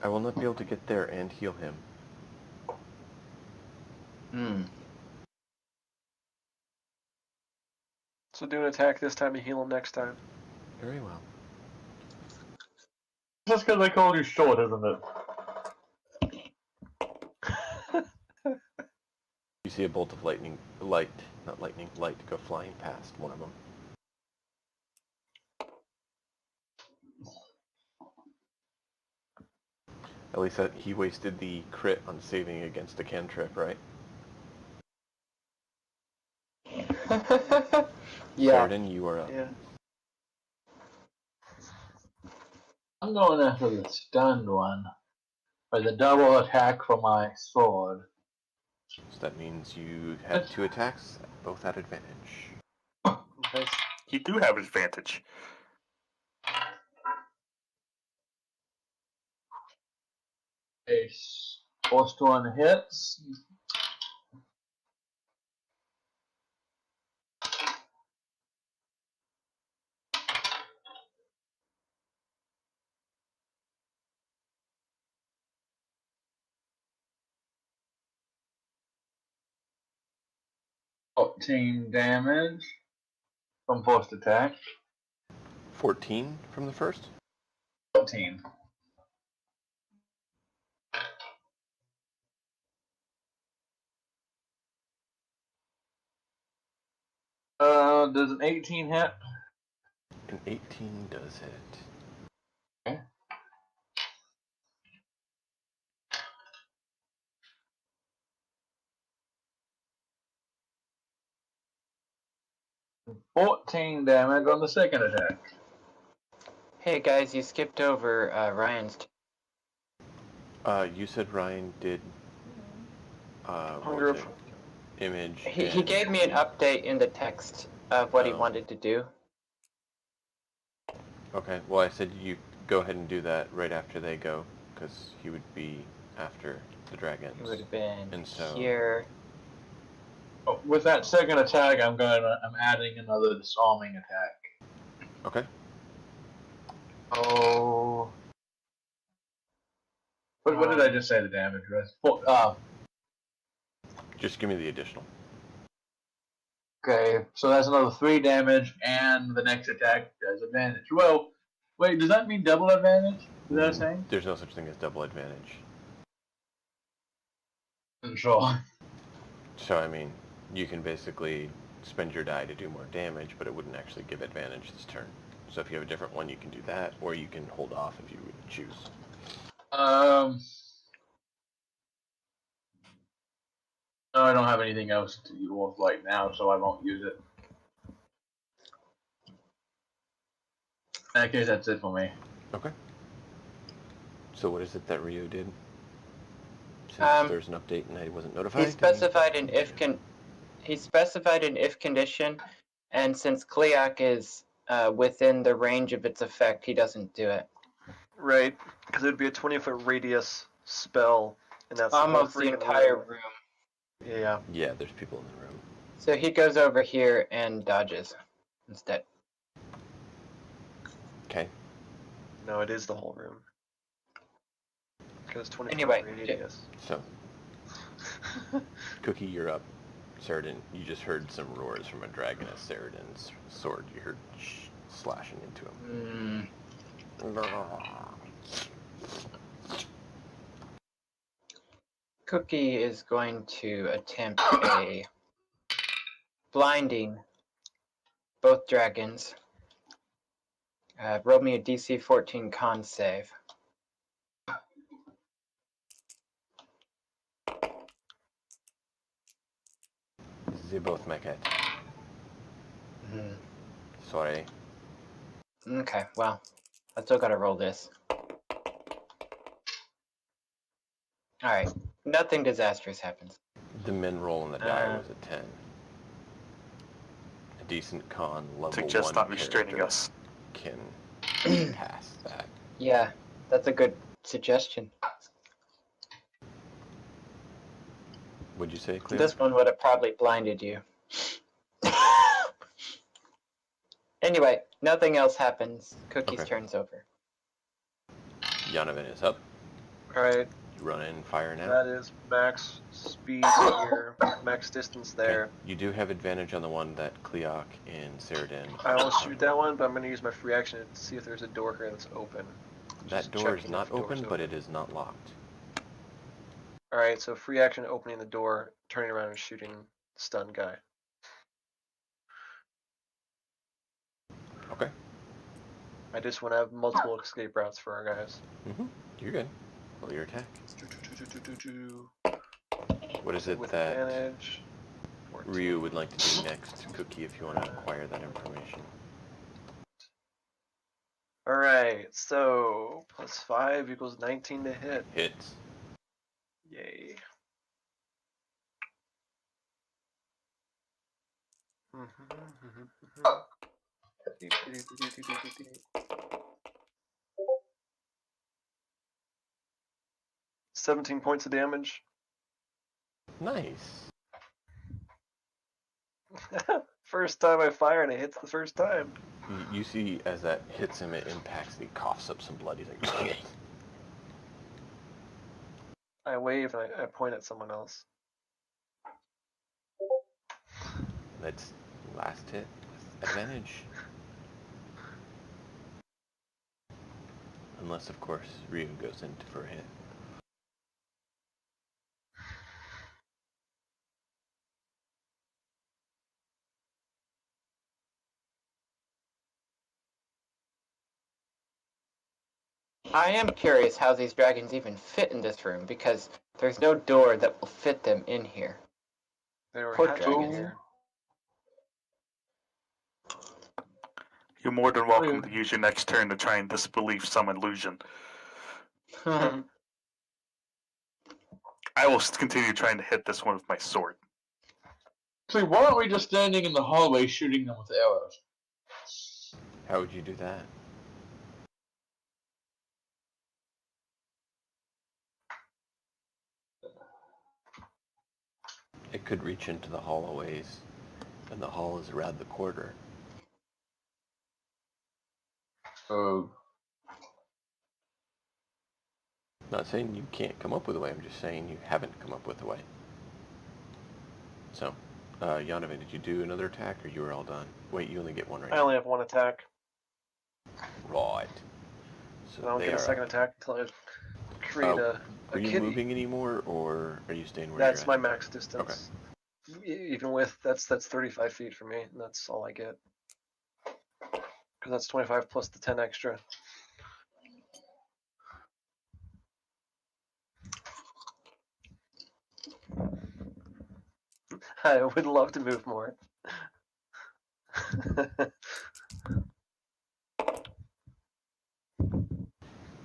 I will not be able to get there and heal him. So do an attack this time and heal him next time. Very well. Just because I called you short, isn't it? You see a bolt of light go flying past one of them. At least he wasted the crit on saving against a cantrip, right? Yeah. Sheridan, you are up. Yeah. I'm going after the stunned one. By the double attack for my sword. So that means you have 2 attacks, both at advantage. Okay. You do have advantage. A first one hits. $14 damage from first attack. 14 from the first? 14. Does an 18 hit? An 18 does hit. Okay. $14 damage on the second attack. Hey guys, you skipped over Ryan's. You said Ryan did what Hunger was it? Image. He gave me an update in the text of what he wanted to do. Okay, well I said you go ahead and do that right after they go, because he would be after the dragons. It would have been And so- here. Oh, with that second attack, I'm adding another disarming attack. Okay. Oh. What did I just say the damage was? Just give me the additional. Okay, so that's another 3 damage, and the next attack does advantage. Well, wait, does that mean double advantage? Is that a saying? There's no such thing as double advantage. Sure. So, I mean, you can basically spend your die to do more damage, but it wouldn't actually give advantage this turn. So if you have a different one, you can do that, or you can hold off if you would choose. No, I don't have anything else to use right now, so I won't use it. In that case, that's it for me. Okay. So what is it that Rio did? Since there's an update and I wasn't notified. He specified an if he specified an if condition, and since Kleok is within the range of its effect, he doesn't do it. Right, because it would be a 20-foot radius spell, and that's Almost the the whole freaking entire room. room. Yeah. Yeah, there's people in the room. So he goes over here and dodges instead. Okay. No, it is the whole room. Because 20 Anyway, foot radius. So, Cookie, you're up. Ceridan, you just heard some roars from a dragon as Ceridan's sword. You heard slashing into him. Cookie is going to attempt a blinding both dragons. Roll me a DC 14 con save. They both make it. Mm-hmm. Sorry. Okay, well, I still gotta roll this. Alright, nothing disastrous happens. The min roll on the die was a 10. A decent con level Suggest 1 not restraining character us. can pass that. Yeah, that's a good suggestion. Would you say, Cleo? This one would have probably blinded you. Anyway, nothing else happens. Cookie's Okay. turn's over. Yanovan is up. Alright, You run in, fire now. that is max speed here, max distance there. Okay. You do have advantage on the one that Kleok and Ceridan. I will shoot that one, but I'm going to use my free action to see if there's a door here that's open. That Just door is checking not if the door's open, but it is not locked. Alright, so free action opening the door, turning around and shooting the stunned guy. Okay. I just want to have multiple escape routes for our guys. You're good. Roll your attack. Do. What is it With that advantage. 14. Ryu would like to do next, Cookie, if you want to acquire that information? Alright, so plus 5 equals 19 to hit. Hits. Yay. Mm-hmm. 17 points of damage. Nice. First time I fire and it hits the first time. You see as that hits him, it impacts, and he coughs up some blood. He's like, I wave and I point at someone else. that's last hit. Advantage. Unless, of course, Ryu goes in for a hit. I am curious how these dragons even fit in this room, because there's no door that will fit them in here. They were Poor hatching dragons. here. You're more than welcome to use your next turn to try and disbelieve some illusion. I will continue trying to hit this one with my sword. So why aren't we just standing in the hallway shooting them with arrows? How would you do that? It could reach into the hallways, and the hall is around the corner. Oh. Not saying you can't come up with a way, I'm just saying you haven't come up with a way. So, Yanovan, did you do another attack, or you were all done? Wait, you only get one right I now. only have one attack. Right. So I don't they get a are second up. attack until I create a Are you kitty. moving anymore, or are you staying where That's you're my at? max distance. Even with, that's 35 feet for me, and that's all I get. Because that's 25 plus the 10 extra. I would love to move more.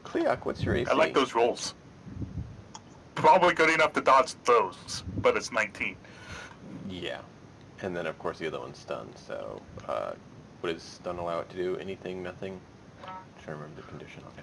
Kleok, what's your AC? I like those rolls. Probably good enough to dodge those, but it's 19. Yeah. And then, of course, the other one's stunned. So, what does stun allow it to do? Anything? Nothing? I'm trying to remember the condition. Okay.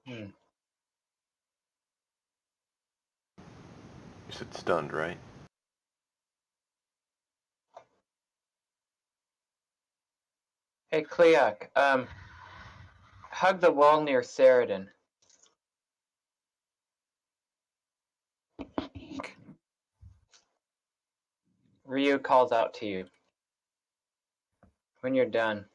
Hmm. You said stunned, right? Hey, Cleok, hug the wall near Seridan. Ryu calls out to you. When you're done.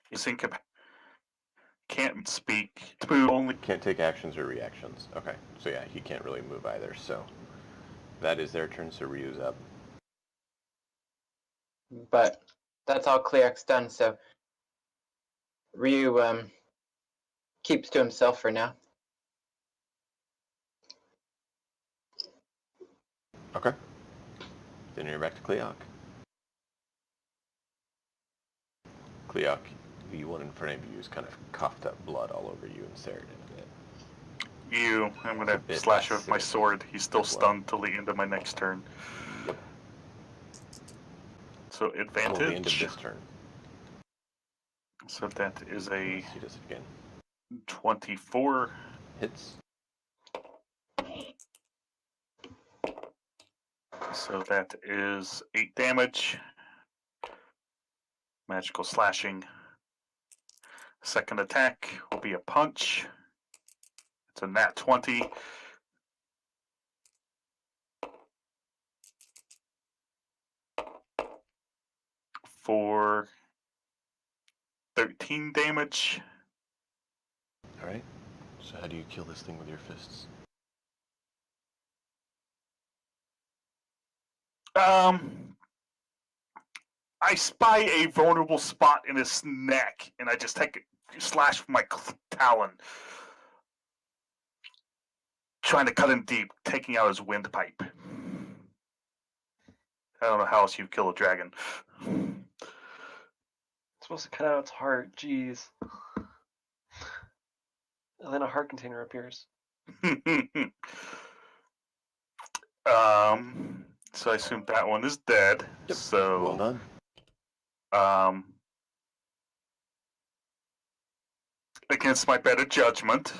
He's can't speak. Only Can't take actions or reactions. Okay. So yeah, he can't really move either. So that is their turn. So Ryu's up. But that's all Cleok's done, so Ryu keeps to himself for now. Okay. Then you're back to Cleok. Cleok, the one in front of you is kind of coughed up blood all over you and Seridan a bit. I'm It's a gonna bit slash him with my acidic. sword. He's still Well. stunned till the end of my next turn. Yep. So Till the end of advantage. this turn. So that is a Unless he does it again. 24. Hits. So that is 8 damage. Magical slashing. Second attack will be a punch. It's a nat 20. For 13 damage. Alright. So how do you kill this thing with your fists? I spy a vulnerable spot in his neck, and I just take a slash with my talon, trying to cut him deep, taking out his windpipe. I don't know how else you kill a dragon. It's supposed to cut out its heart. Jeez. And then a heart container appears. So I assume that one is dead. Yep. So Well done. Against my better judgment,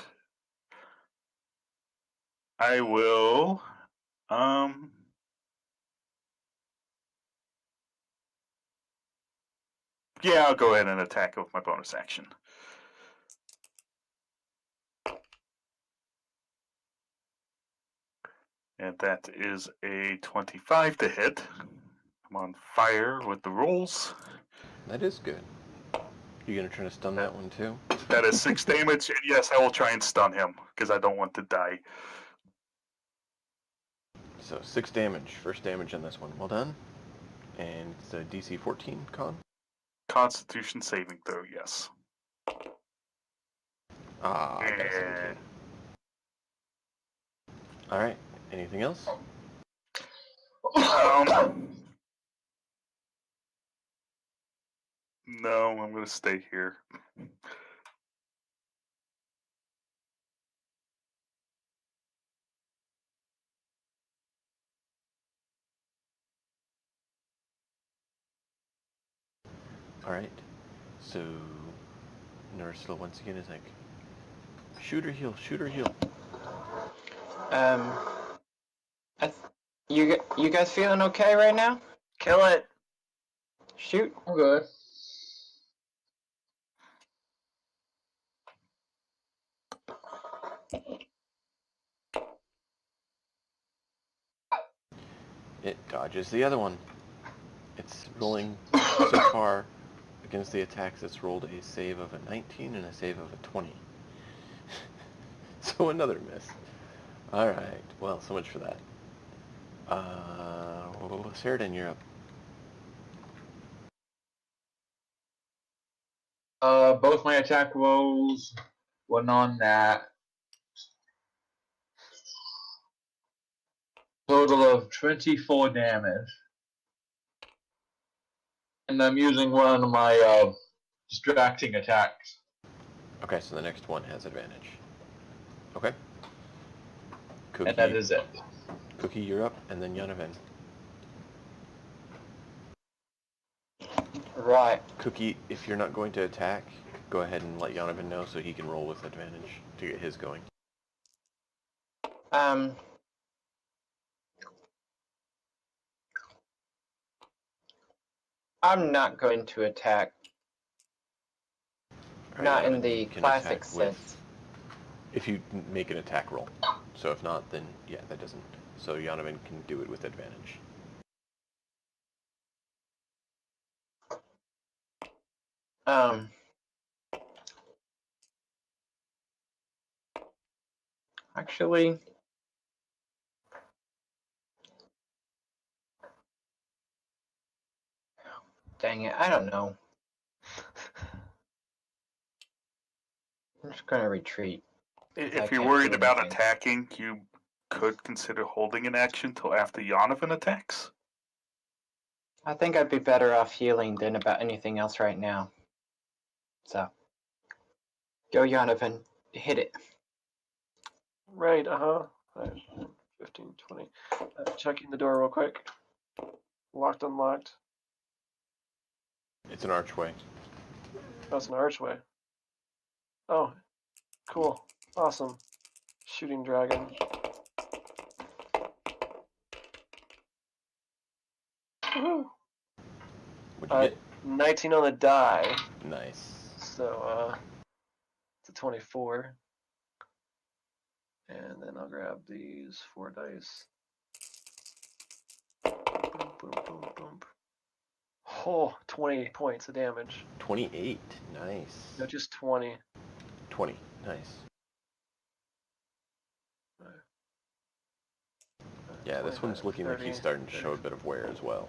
I will yeah, I'll go ahead and attack it with my bonus action. And that is a 25 to hit. I'm on fire with the rolls. That is good. You gonna try to stun that one too? That is 6 damage, and yes, I will try and stun him, because I don't want to die. So 6 damage. First damage on this one. Well done. And it's a DC 14 con. Constitution saving throw, yes. Ah, I got a 17. Alright. Anything else? No, I'm going to stay here. Alright. So Nursel once again is like, shoot or heal, shoot or heal. You guys feeling okay right now? Kill it! Shoot. I'm good. It dodges the other one. It's rolling so far against the attacks. It's rolled a save of a 19 and a save of a 20. So another miss. Alright, well, so much for that. Seridan, you're up. Both my attack rolls were non-nat. Total of 24 damage. And I'm using one of my distracting attacks. Okay, so the next one has advantage. Okay. Cookie, And that is it. Cookie, you're up, and then Yonovan. Right. Cookie, if you're not going to attack, go ahead and let Yonovan know so he can roll with advantage to get his going. I'm not going to attack. All right, Not in Yonovan, the you can classic attack with- sense. If you make an attack roll. So if not, then yeah, that doesn't. So Yonovan can do it with advantage. Actually, dang it, I don't know. I'm just gonna retreat. I If you're can't worried do about anything. attacking, you could consider holding an action till after Yonovan attacks. I think I'd be better off healing than about anything else right now. So, go Yonovan, hit it. Right, uh-huh. 15, 20. Checking the door real quick. Locked, unlocked. It's an archway. That's an archway. Oh, cool. Awesome. Shooting dragon. Woohoo! What'd you get? 19 on the die. Nice. So, it's a 24. And then I'll grab these 4 dice. Boom, boom, boom, boom. Oh, 20 points of damage. 28. Nice. No, just 20. 20. Nice. Yeah, this one's 25, looking like 30, he's starting to show a bit of wear as well.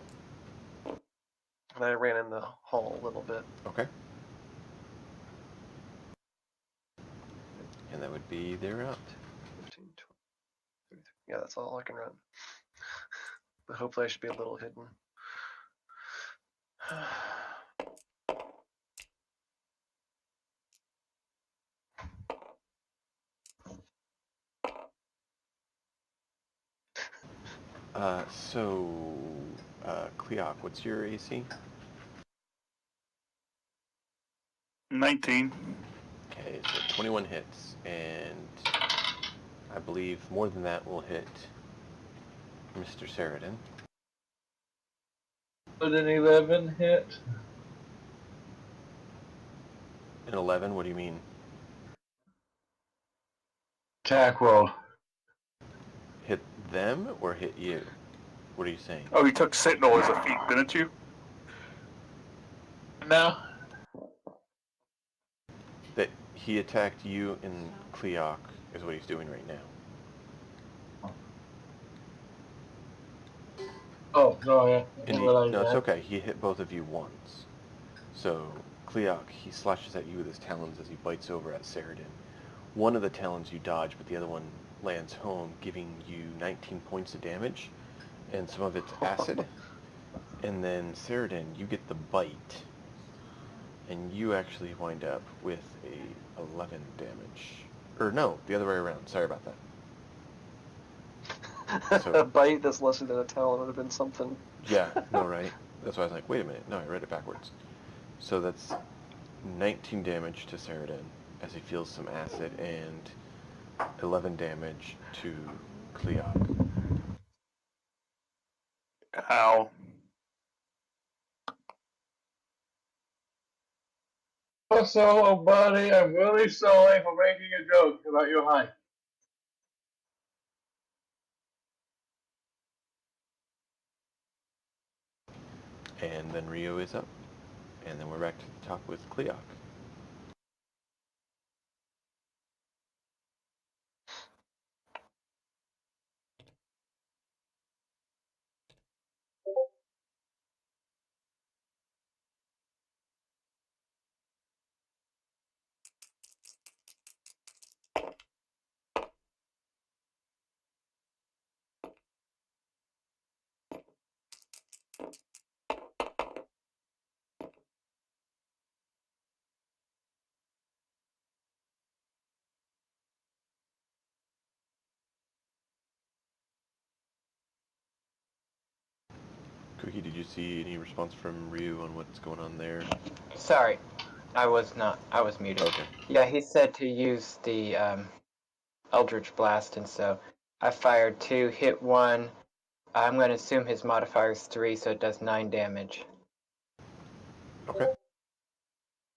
And I ran in the hall a little bit. Okay. And that would be their round. 15, 20, 33. Yeah, that's all I can run. But hopefully I should be a little hidden. Cleoc, what's your AC? 19. Okay, so 21 hits, and I believe more than that will hit Mr. Saradin. Would an 11 hit? An 11, what do you mean? Attack roll. Hit them or hit you? What are you saying? Oh, you took Sentinel as a feat, didn't you? No. That he attacked you and Cleoc is what he's doing right now. Oh, no, yeah. And no, it's okay. He hit both of you once. So, Cleoc, he slashes at you with his talons as he bites over at Saradin. One of the talons you dodge, but the other one lands home, giving you 19 points of damage, and some of it's acid. And then, Saradin, you get the bite, and you actually wind up with a 11 damage. Or no, the other way around. Sorry about that. So- A bite that's lesser than a talon would have been something. Yeah, no, right? That's why I was like, wait a minute. No, I read it backwards. So that's 19 damage to Saradin as he feels some acid, and 11 damage to Cleoc. Ow. So, buddy, I'm really sorry for making a joke about your height. And then Rio is up. And then we're back to the top with Cleoc. Cookie, did you see any response from Ryu on what's going on there? Sorry, I was not. I was muted. Okay. Yeah, he said to use the Eldritch Blast, and so I fired 2, hit 1. I'm going to assume his modifier is 3, so it does 9 damage. Okay.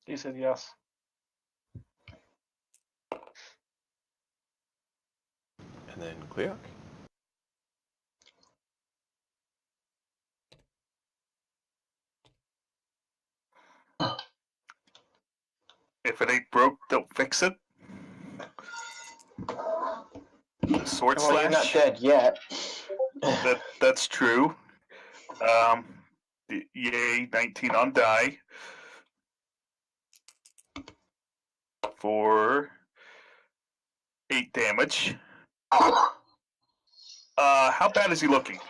He said yes. And then Cleok. If it ain't broke, don't fix it. Sword Well, you're not slash. dead yet. That's true. Yay, 19 on die. For 8 damage. How bad is he looking?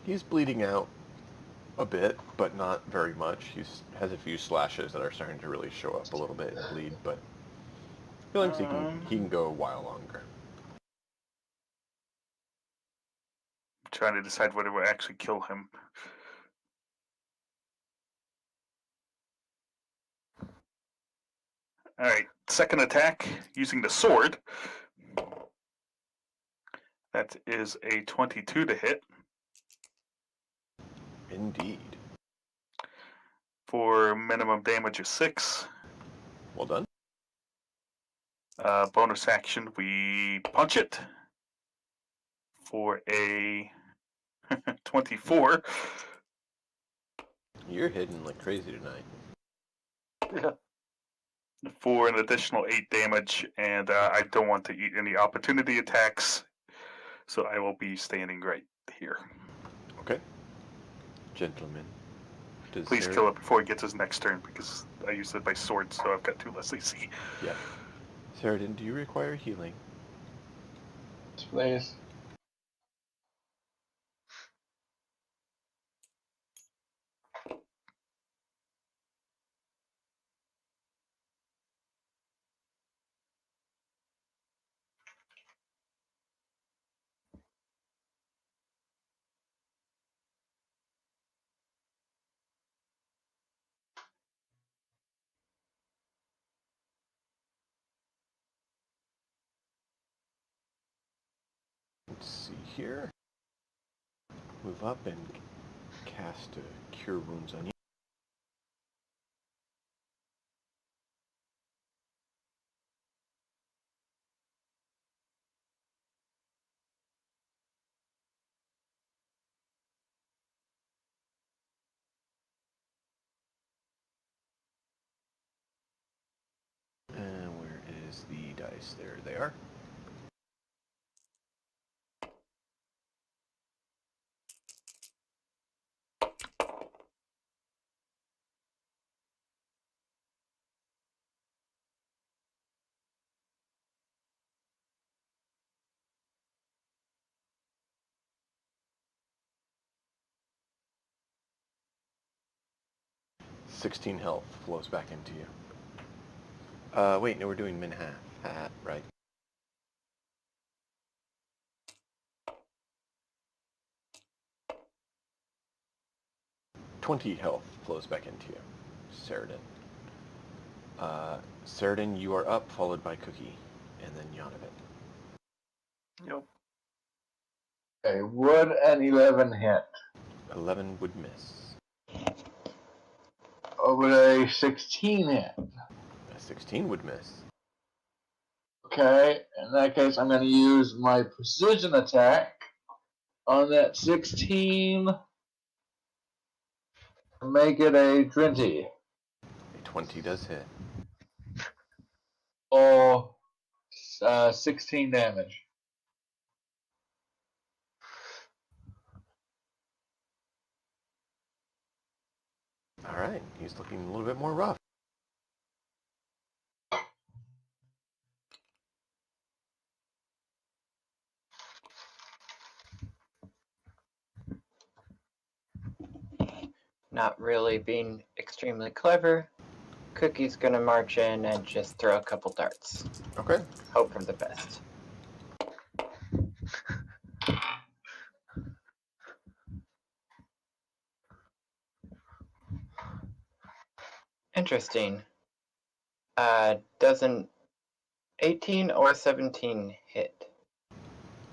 He's bleeding out a bit, but not very much. He has a few slashes that are starting to really show up a little bit and bleed, but feelings he can go a while longer. I'm trying to decide whether we'll actually kill him. Alright, second attack using the sword. That is a 22 to hit. Indeed. For minimum damage of 6. Well done. Bonus action, we punch it. For a 24. You're hitting like crazy tonight. Yeah. For an additional 8 damage, and I don't want to eat any opportunity attacks, so I will be standing right here. Okay. Gentlemen. Please kill it before he gets his next turn, because I used it by sword, so I've got 2 less AC. Yeah. Saradin, do you require healing? Please. Let's see here. Move up and cast a Cure Wounds on you. And where is the dice? There they are. $16 health flows back into you. Wait, no, we're doing min half. Right. $20 health flows back into you, Saradin. Saradin, you are up, followed by Cookie, and then Yonovan. Yep. Okay, would an 11 hit? 11 would miss. Or would a 16 hit? A 16 would miss. Okay, in that case, I'm going to use my precision attack on that 16 to make it a 20. A 20 does hit. Or 16 damage. Alright, he's looking a little bit more rough. Not really being extremely clever. Cookie's gonna march in and just throw a couple darts. Okay. Hope for the best. Interesting. Doesn't 18 or 17 hit?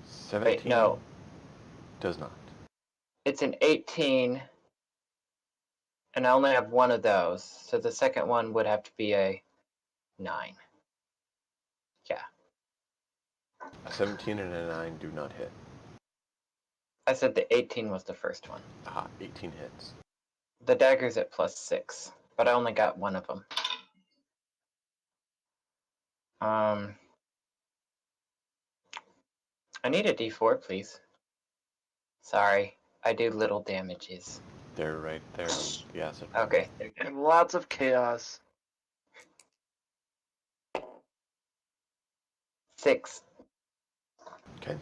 17 Wait, no. does not. It's an 18, and I only have one of those, so the second one would have to be a 9. Yeah. A 17 and a 9 do not hit. I said the 18 was the first one. Aha, 18 hits. The dagger's at +6, but I only got one of them. I need a D4, please. Sorry, I do little damages. They're right there on the asset. Okay. And lots of chaos. 6. Okay.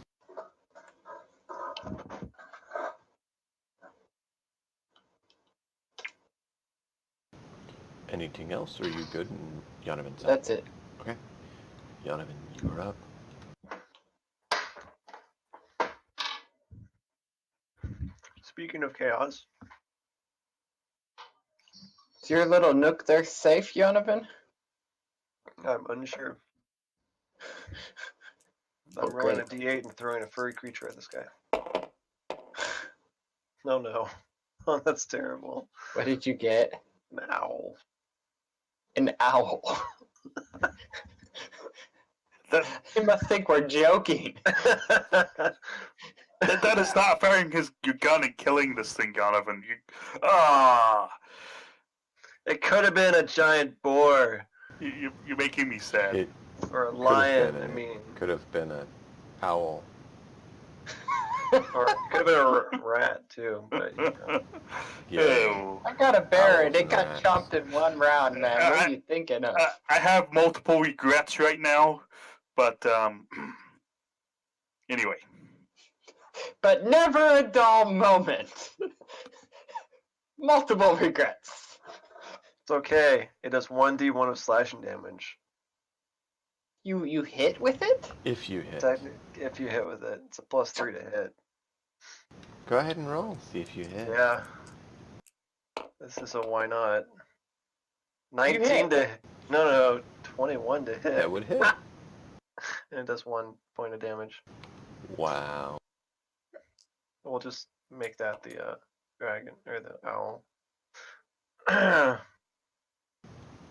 Anything else, or are you good? And Jonathan's up. That's it. Okay. Jonathan, you're up. Speaking of chaos, Is your little nook there safe, Jonathan? I'm unsure. I'm Oh, rolling great. a D8 and throwing a furry creature at this guy. No. Oh, that's terrible. What did you get? An owl. An owl. That You must think we're joking. that is not firing your gun and killing this thing, Donovan. It could have been a giant boar You're making me sad. It or a could have lion. been I mean, could have been an owl. or it could have been a rat too. But you know. Yeah. I got a bear and Owls it and got rats. chomped in one round, man. What are you thinking of? I have multiple regrets right now, but anyway. But never a dull moment. Multiple regrets. It's okay. It does 1d1 of slashing damage. You hit with it? If you hit. If you hit with it, it's a +3 to hit. Go ahead and roll. See if you hit. Yeah. This is a why not. You 19 to no 21 to hit. That would hit. And it does 1 point of damage. Wow. We'll just make that the dragon or the owl.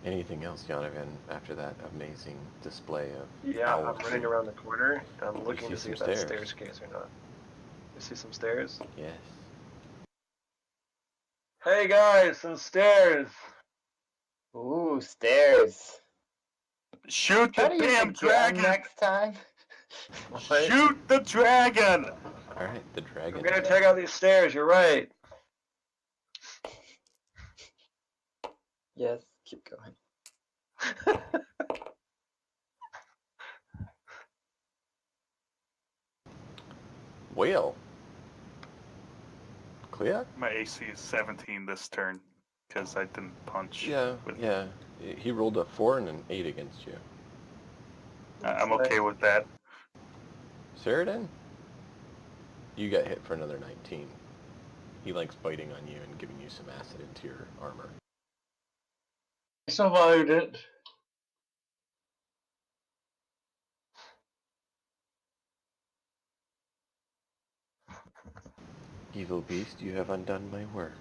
Anything else, Jonathan, after that amazing display of Yeah, owl I'm running soup? around the corner. And I'm You looking see to see some if that's stairs. staircase or not. You see some stairs? Yes. Hey guys, some stairs. Ooh, stairs. Shoot Try the to use damn a gun dragon! next time. What? Shoot the dragon! Alright, the dragon. I'm gonna check out these stairs. You're right. Yes, keep going. Whale. Clea? My AC is 17 this turn because I didn't punch. Yeah, with- yeah. He rolled a 4 and an 8 against you. I'm okay with that. Sheridan? You got hit for another 19. He likes biting on you and giving you some acid into your armor. I survived it. Evil beast, you have undone my work.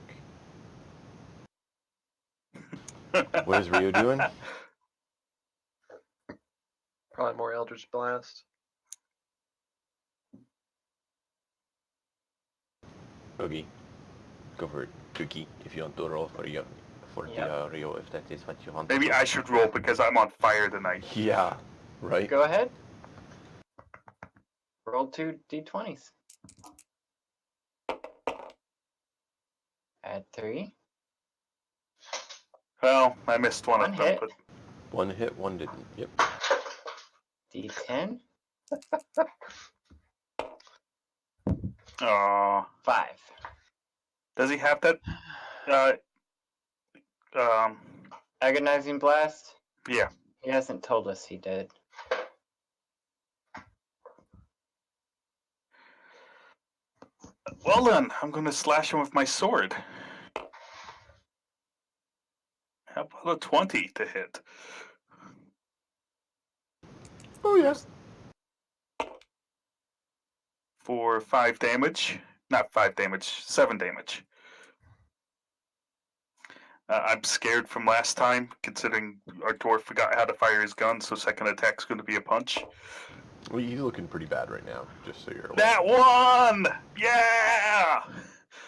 What is Rio doing? Probably more Eldritch Blast. Boogie. Go for it, Cookie, if you want to roll for Rio, Yeah. Rio, if that is what you want. Maybe I should roll because I'm on fire tonight. Yeah, right? Go ahead. Roll 2 d20s. Add 3. Well, I missed one One of them, hit. but One hit, one didn't. Yep. D10. aw. 5. Does he have that? Agonizing Blast? Yeah. He hasn't told us he did. Well then, I'm gonna slash him with my sword. How about a 20 to hit? Oh, yes. For 5 damage. Not 5 damage, 7 damage. I'm scared from last time, considering our dwarf forgot how to fire his gun, so second attack's going to be a punch. Well, he's looking pretty bad right now, just so you're aware. That one! Yeah!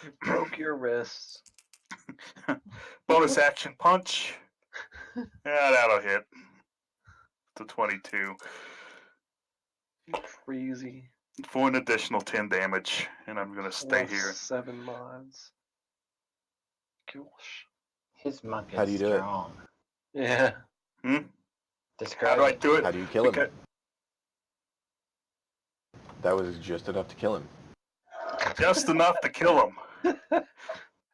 You broke your wrists. Bonus action punch. Yeah, that'll hit. To 22. You crazy. For an additional 10 damage, and I'm going to stay Plus here. 7 mods. Gosh. His monk How do you is do it? strong. Yeah. Hmm? How Describe do I it. do it? How do you kill him? Because- That was just enough to kill him. Just enough to kill him.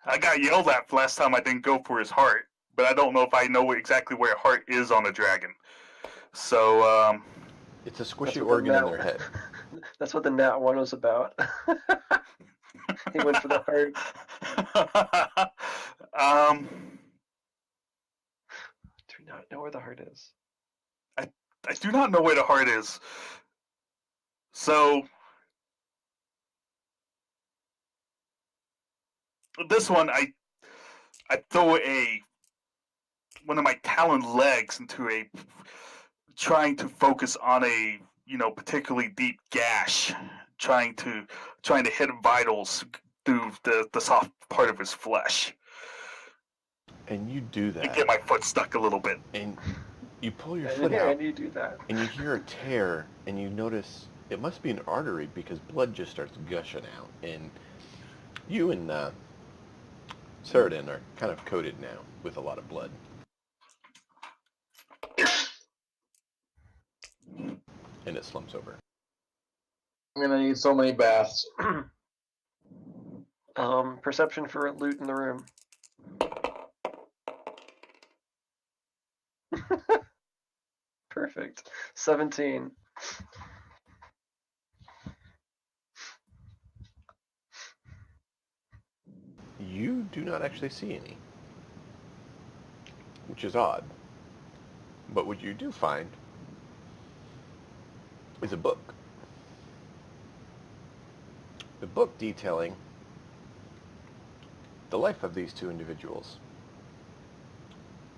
I got yelled at last time I didn't go for his heart, but I don't know if I know exactly where heart is on a dragon. So, It's a That's squishy what the organ in nat- their head. That's what the Nat 1 was about. He went for the heart. Do not know where the heart is. I do not know where the heart is. So, this one, I throw one of my talon legs into trying to focus on a particularly deep gash, trying to hit vitals through the soft part of his flesh, And you do and that, get my foot stuck a little bit. and you pull your And foot here, out, and you do that. and you hear a tear, and you notice it must be an artery because blood just starts gushing out. And you and Saradin are kind of coated now with a lot of blood. And it slumps over. I'm gonna need so many baths. Perception for loot in the room. Perfect. 17. You do not actually see any, which is odd. But what you do find is a book. The book detailing the life of these two individuals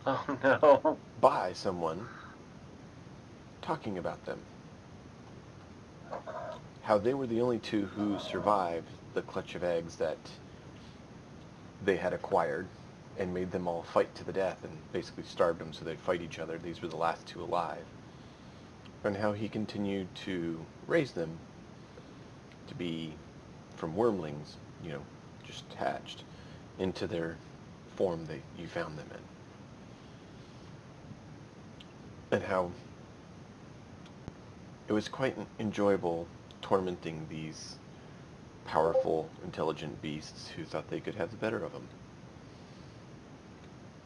Oh no. by someone talking about them. How they were the only two who survived the clutch of eggs that they had acquired and made them all fight to the death and basically starved them so they'd fight each other. These were the last two alive. And how he continued to raise them to be from wormlings, just hatched into their form that you found them in. And how it was quite enjoyable tormenting these powerful, intelligent beasts who thought they could have the better of them.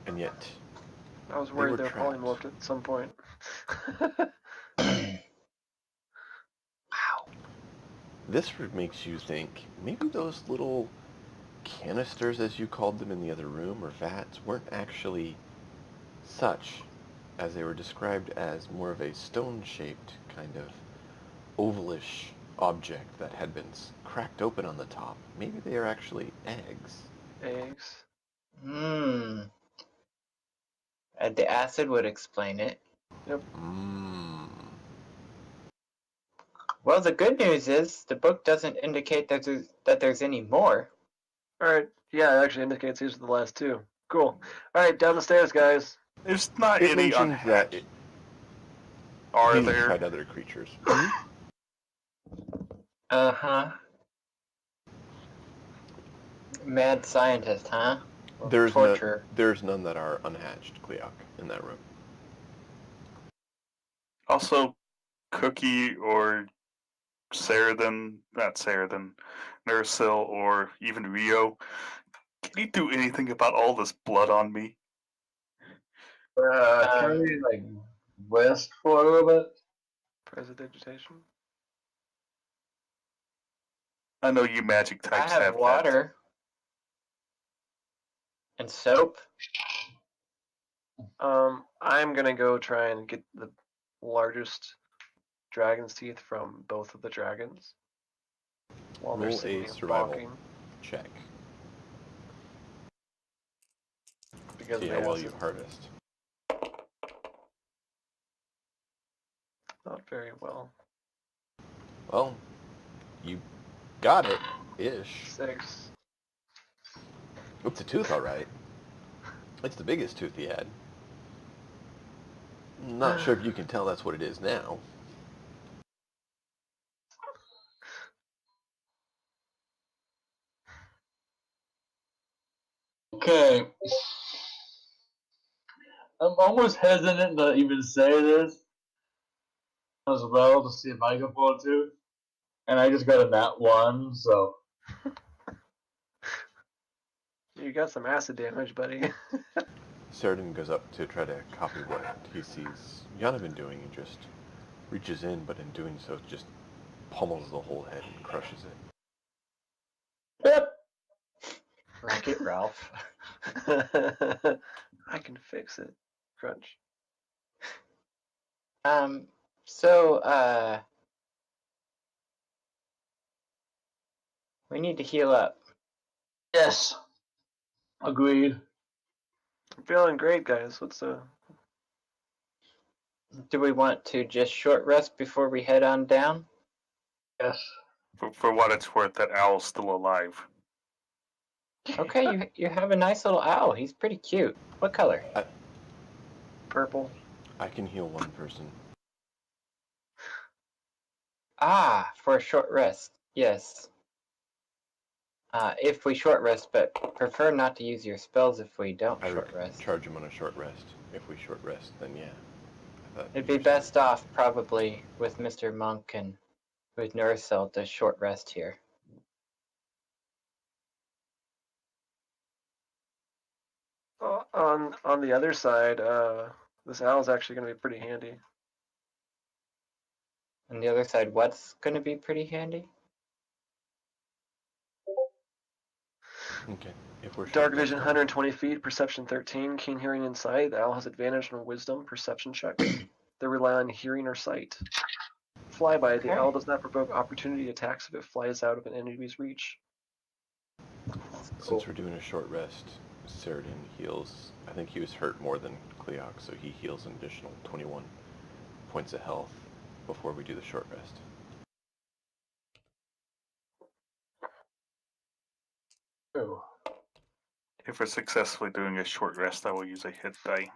And yet, I was They worried were they were trapped. polymorphed at some point. Wow. this makes you think maybe those little canisters, as you called them in the other room, or vats, weren't actually such, as they were described as more of a stone-shaped kind of ovalish object that had been cracked open on the top. Maybe they are actually eggs. Eggs. Hmm. The acid would explain it. Mmm. Well, the good news is the book doesn't indicate that there's any more. Alright, yeah, it actually indicates these are the last two. Cool. Alright, down the stairs, guys. There's not It any mentions that unhatched. Are he's there? tried other creatures. Uh-huh. Mad scientist, huh? There's Torture. there's none that are unhatched, Cleoc, in that room. Also, Cookie or not Saradin, Nursil, or even Rio. Can you do anything about all this blood on me? Can we like west for a little bit? Prestidigitation. I know you magic I types have have water. And soap. I'm gonna go try and get the largest dragon's teeth from both of the dragons while they're Roll sitting a here survival bonking check. because See of how the well acid. you harvest. Not very well. Well, you got it, ish. 6. It's a tooth, all right. It's the biggest tooth he had. Not sure if you can tell that's what it is now. Okay. I'm almost hesitant to even say this as well to see if I can pull it too. And I just got a nat 1, so. You got some acid damage, buddy. Sheridan goes up to try to copy what he sees Yonavan doing and just reaches in, but in doing so just pummels the whole head and crushes it. Yep. Wreck-It Ralph. I can fix it. Crunch. So, we need to heal up. Yes. Agreed. I'm feeling great, guys. Do we want to just short rest before we head on down? Yes. For what it's worth, that owl's still alive. Okay, you have a nice little owl. He's pretty cute. What color? Purple. I can heal one person. Ah, for a short rest. Yes. If we short rest, but prefer not to use your spells if we don't I would short rest. charge him on a short rest. If we short rest, then yeah. It'd be best off probably with Mr. Monk and with Nursel to short rest here. On the other side, this owl's actually going to be pretty handy. On the other side, what's going to be pretty handy? Okay. If we're Dark short vision, rest, 120 feet, perception 13, keen hearing and sight. The owl has advantage on wisdom perception checks. They rely on hearing or sight. Flyby, the Okay. owl does not provoke opportunity attacks if it flies out of an enemy's reach. Since we're doing a short rest, Sheridan heals. I think he was hurt more than Cleoc, so he heals an additional 21 points of health before we do the short rest. Oh. If we're successfully doing a short rest, I will use a hit die.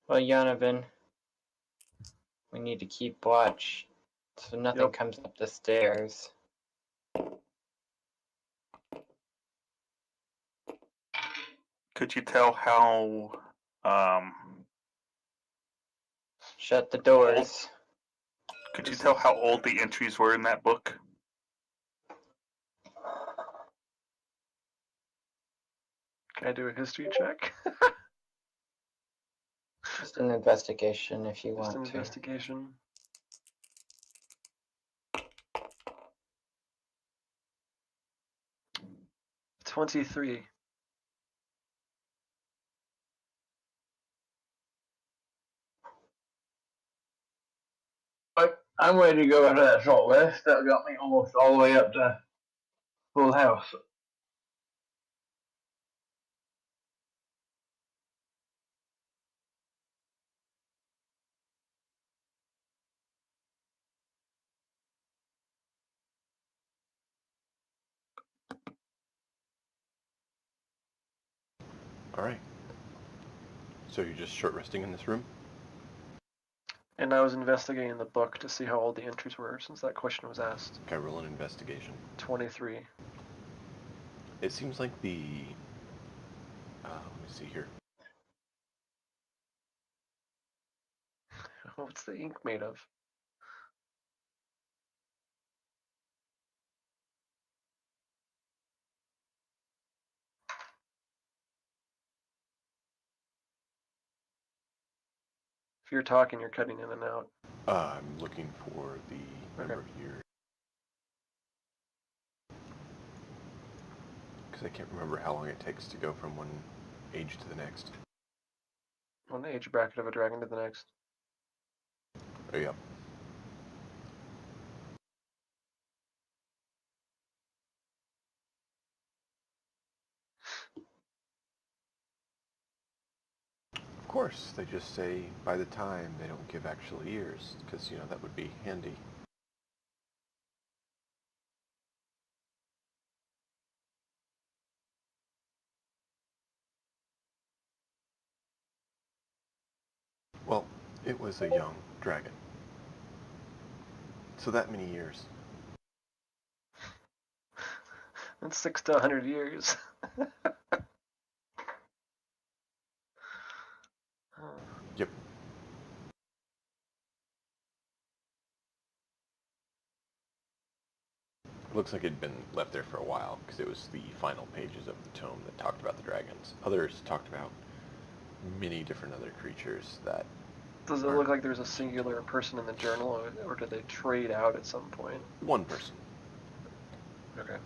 Well, Yonavan, we need to keep watch so nothing Yep. comes up the stairs. Could you tell how Shut the doors. could you tell how old the entries were in that book? Can I do a history check? Just an investigation if you Just want an to. investigation. $23. I'm ready to go after that short rest. That got me almost all the way up to full house. Alright. So you're just short resting in this room? And I was investigating the book to see how old the entries were since that question was asked. Okay, roll an investigation. 23. It seems like the... let me see here. What's the ink made of? If you're talking, you're cutting in and out. I'm looking for the number here. because I can't remember how long it takes to go from one age to the next. One age bracket of a dragon to the next. Oh, yeah. Of course, they just say by the time. They don't give actual years, because, you know, that would be handy. Well, it was a young dragon. So that many years. That's 6 to 100 years. Yep. Looks like it'd been left there for a while, because it was the final pages of the tome that talked about the dragons. Others talked about many different other creatures that... Does it look like there's a singular person in the journal, or did they trade out at some point? One person. Okay.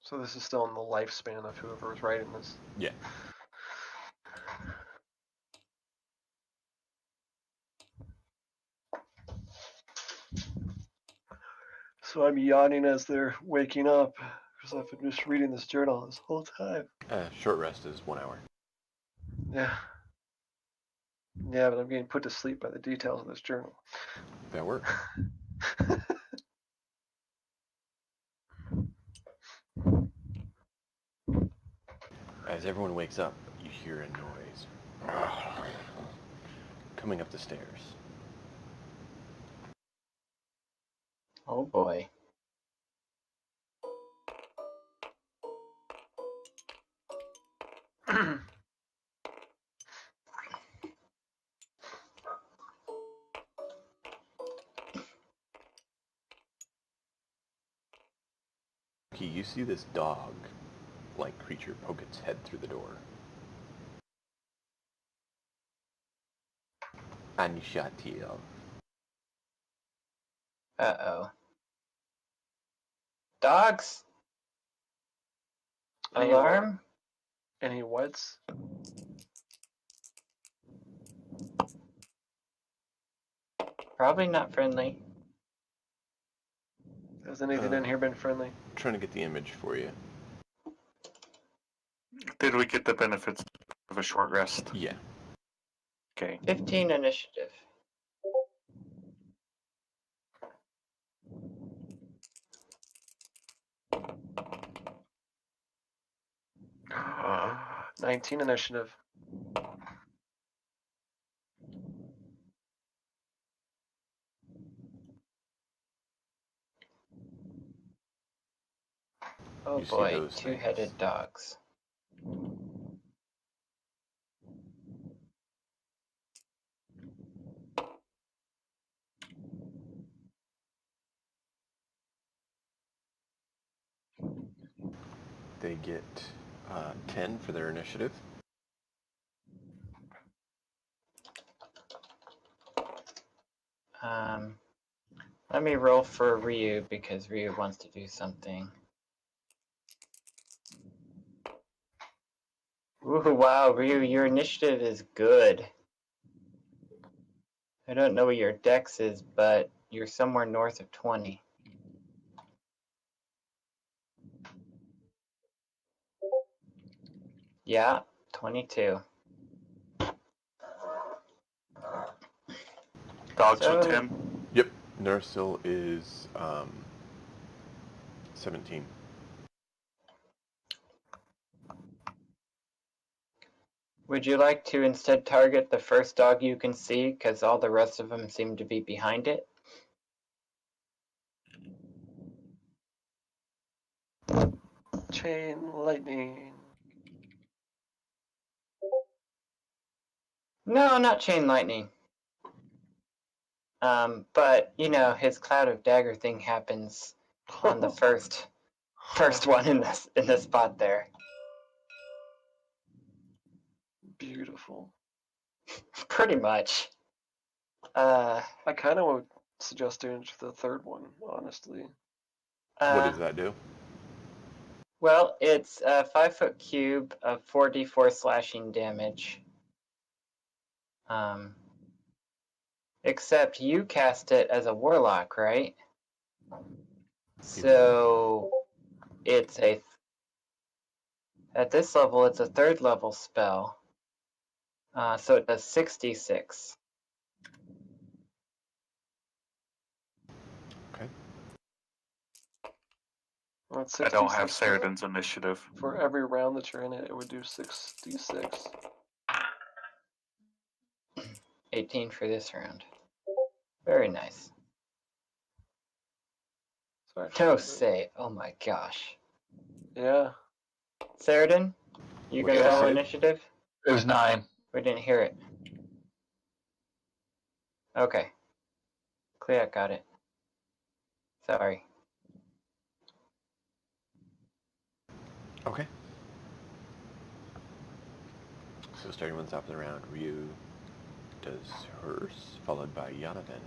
So this is still in the lifespan of whoever was writing this. Yeah. So I'm yawning as they're waking up, because I've been just reading this journal this whole time. Short rest is 1 hour. Yeah. Yeah, but I'm getting put to sleep by the details of this journal. That works. As everyone wakes up, you hear a noise coming up the stairs. Oh boy. Okay, you see this dog-like creature poke its head through the door. Anishatil. Uh-oh. Dogs? Any Alarm? Any whats? Probably not friendly. Has anything in here been friendly? I'm trying to get the image for you. Did we get the benefits of a short rest? Yeah. Okay. 15 initiative. Uh, 19 initiative. Oh You see boy, those two-headed things. dogs. They get 10 for their initiative. Let me roll for Ryu because Ryu wants to do something. Ooh, wow, Ryu, your initiative is good. I don't know what your dex is, but you're somewhere north of 20. Yeah, 22. Dogs So- with 10. Yep. Nursil is 17. Would you like to instead target the first dog you can see, because all the rest of them seem to be behind it? Chain lightning. No, not chain lightning. But you know, his cloud of dagger thing happens on the first one in the spot there. Beautiful. Pretty much. I kind of would suggest doing the third one, honestly. What does that do? Well, it's a 5-foot cube of 4d4 slashing damage. Except you cast it as a warlock, right? So it's at this level, it's a 3rd level spell. So it does 66. Okay. Well, it's I don't have 66 Saraden's initiative. for every round that you're in it. It would do 6d6. 18 for this round. Very nice. Sorry. No save. Oh my gosh. Yeah. Saradin, you What gonna did I roll say? initiative? It was 9. We didn't hear it. Okay. Clea got it. Sorry. Okay. So starting with the top of the round, Ryu does hers, followed by Jonathan.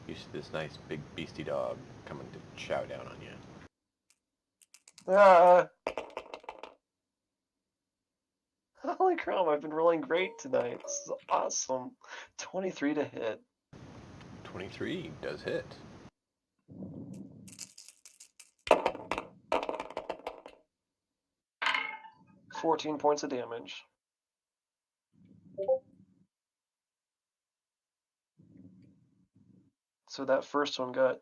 You see this nice big beastie dog coming to chow down on you. Ah! Holy crap, I've been rolling great tonight. This is awesome. 23 to hit. 23 does hit. $14 points of damage. So that first one got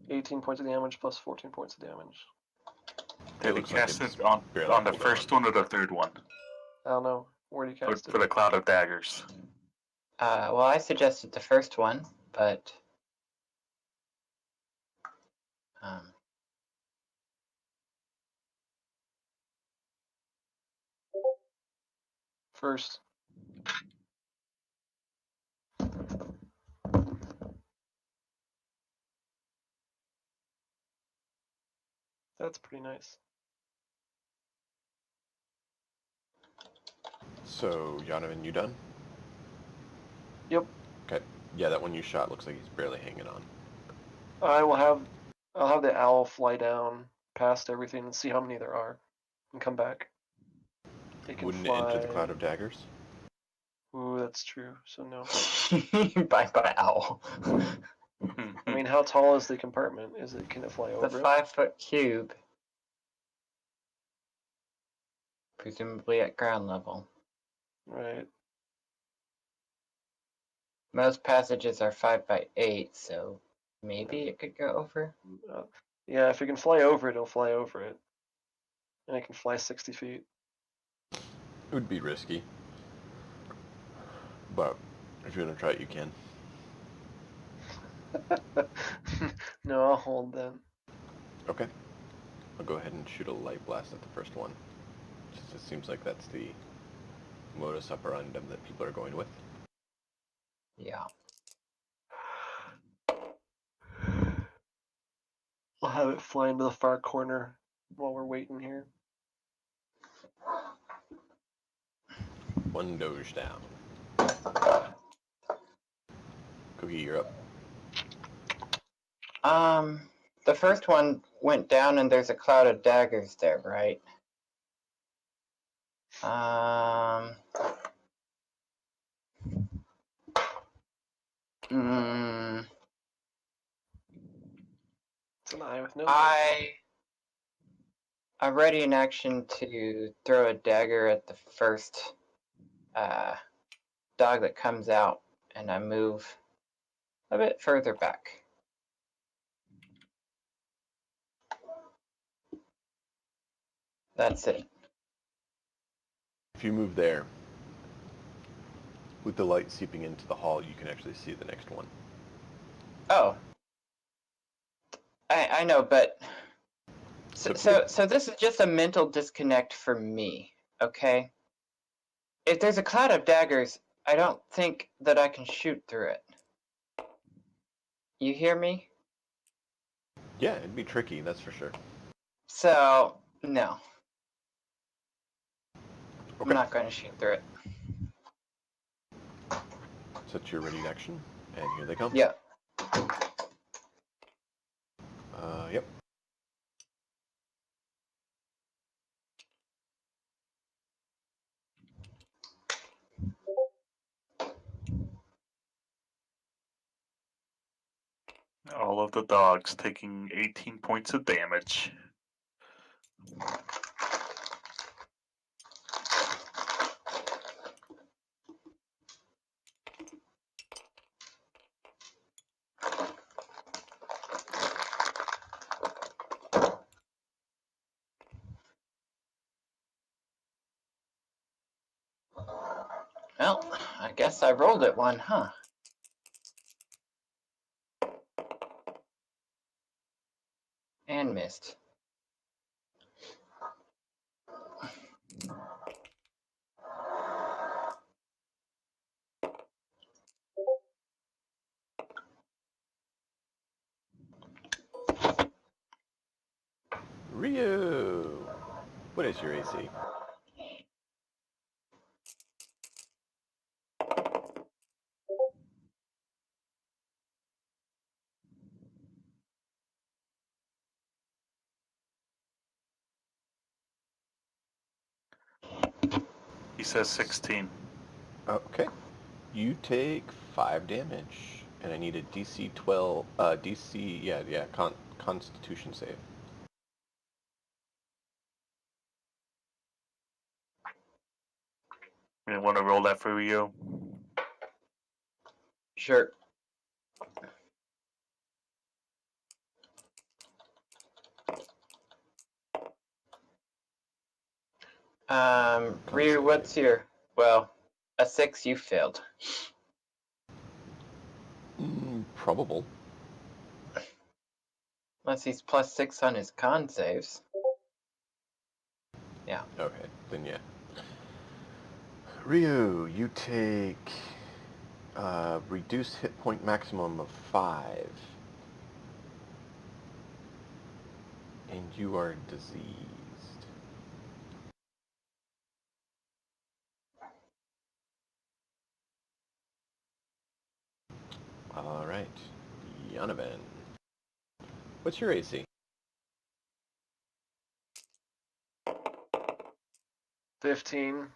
18 points of damage plus 14 points of damage. It Did he looks like cast it's it on barely the hold first on. one or the third one? I don't know. Where do you cast For it? the Cloud of Daggers. Well, I suggested the first one, but First. That's pretty nice. So, Jonathan, you done? Yep. Okay. Yeah, that one you shot looks like he's barely hanging on. I'll have the owl fly down past everything and see how many there are, and come back. It can Wouldn't fly. it enter the cloud of daggers? Ooh, that's true. So no. bye owl. I mean, how tall is the compartment? Can it fly The over it? 5-foot cube, presumably at ground level. Right. Most passages are 5 by 8, so maybe it could go over. Yeah, if it can fly over it, it'll fly over it. And it can fly 60 feet. It would be risky. But if you're going to try it, you can. No, I'll hold then. Okay. I'll go ahead and shoot a light blast at the first one. Just, it seems like that's the modus operandum that people are going with. Yeah. I'll have it fly into the far corner while we're waiting here. One doge down. Cookie, you're up. The first one went down and there's a cloud of daggers there, right? It's an eye with no. I'm ready in action to throw a dagger at the first dog that comes out, and I move a bit further back. That's it. If you move there, with the light seeping into the hall, you can actually see the next one. Oh. I know, but so this is just a mental disconnect for me, okay? If there's a cloud of daggers, I don't think that I can shoot through it. You hear me? Yeah, it'd be tricky, that's for sure. So, no. Okay. I'm not going to shoot through it. Set your ready action, and here they come. Yeah. Yep. All of the dogs taking 18 points of damage. Well, I guess I rolled it one, huh? And missed. Ryu! What is your AC? He says 16. Okay. You take 5 damage, and I need a DC 12, Constitution save. You want to roll that for Rio? Sure. Ryu, what's your... Well, a 6, you failed. Probable. Unless he's +6 on his con saves. Yeah. Okay, then yeah. Ryu, you take reduced hit point maximum of 5. And you are diseased. Alright. Yonovan. What's your AC? 15.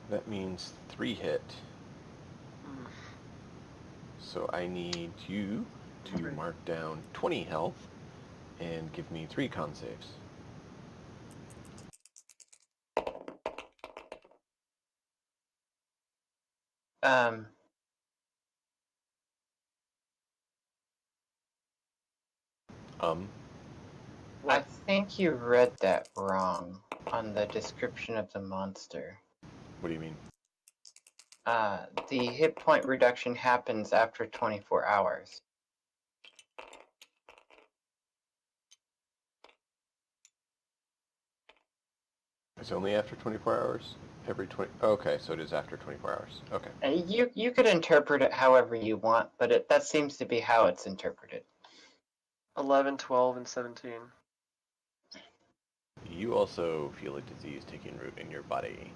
That means 3 hit. So I need you to mark down 20 health and give me 3 con saves. Um, I think you read that wrong on the description of the monster. What do you mean? The hit point reduction happens after 24 hours. It's only after 24 hours? Every 20... Okay, so it is after 24 hours. Okay. You could interpret it however you want, but that seems to be how it's interpreted. 11, 12, and 17. You also feel a disease taking root in your body.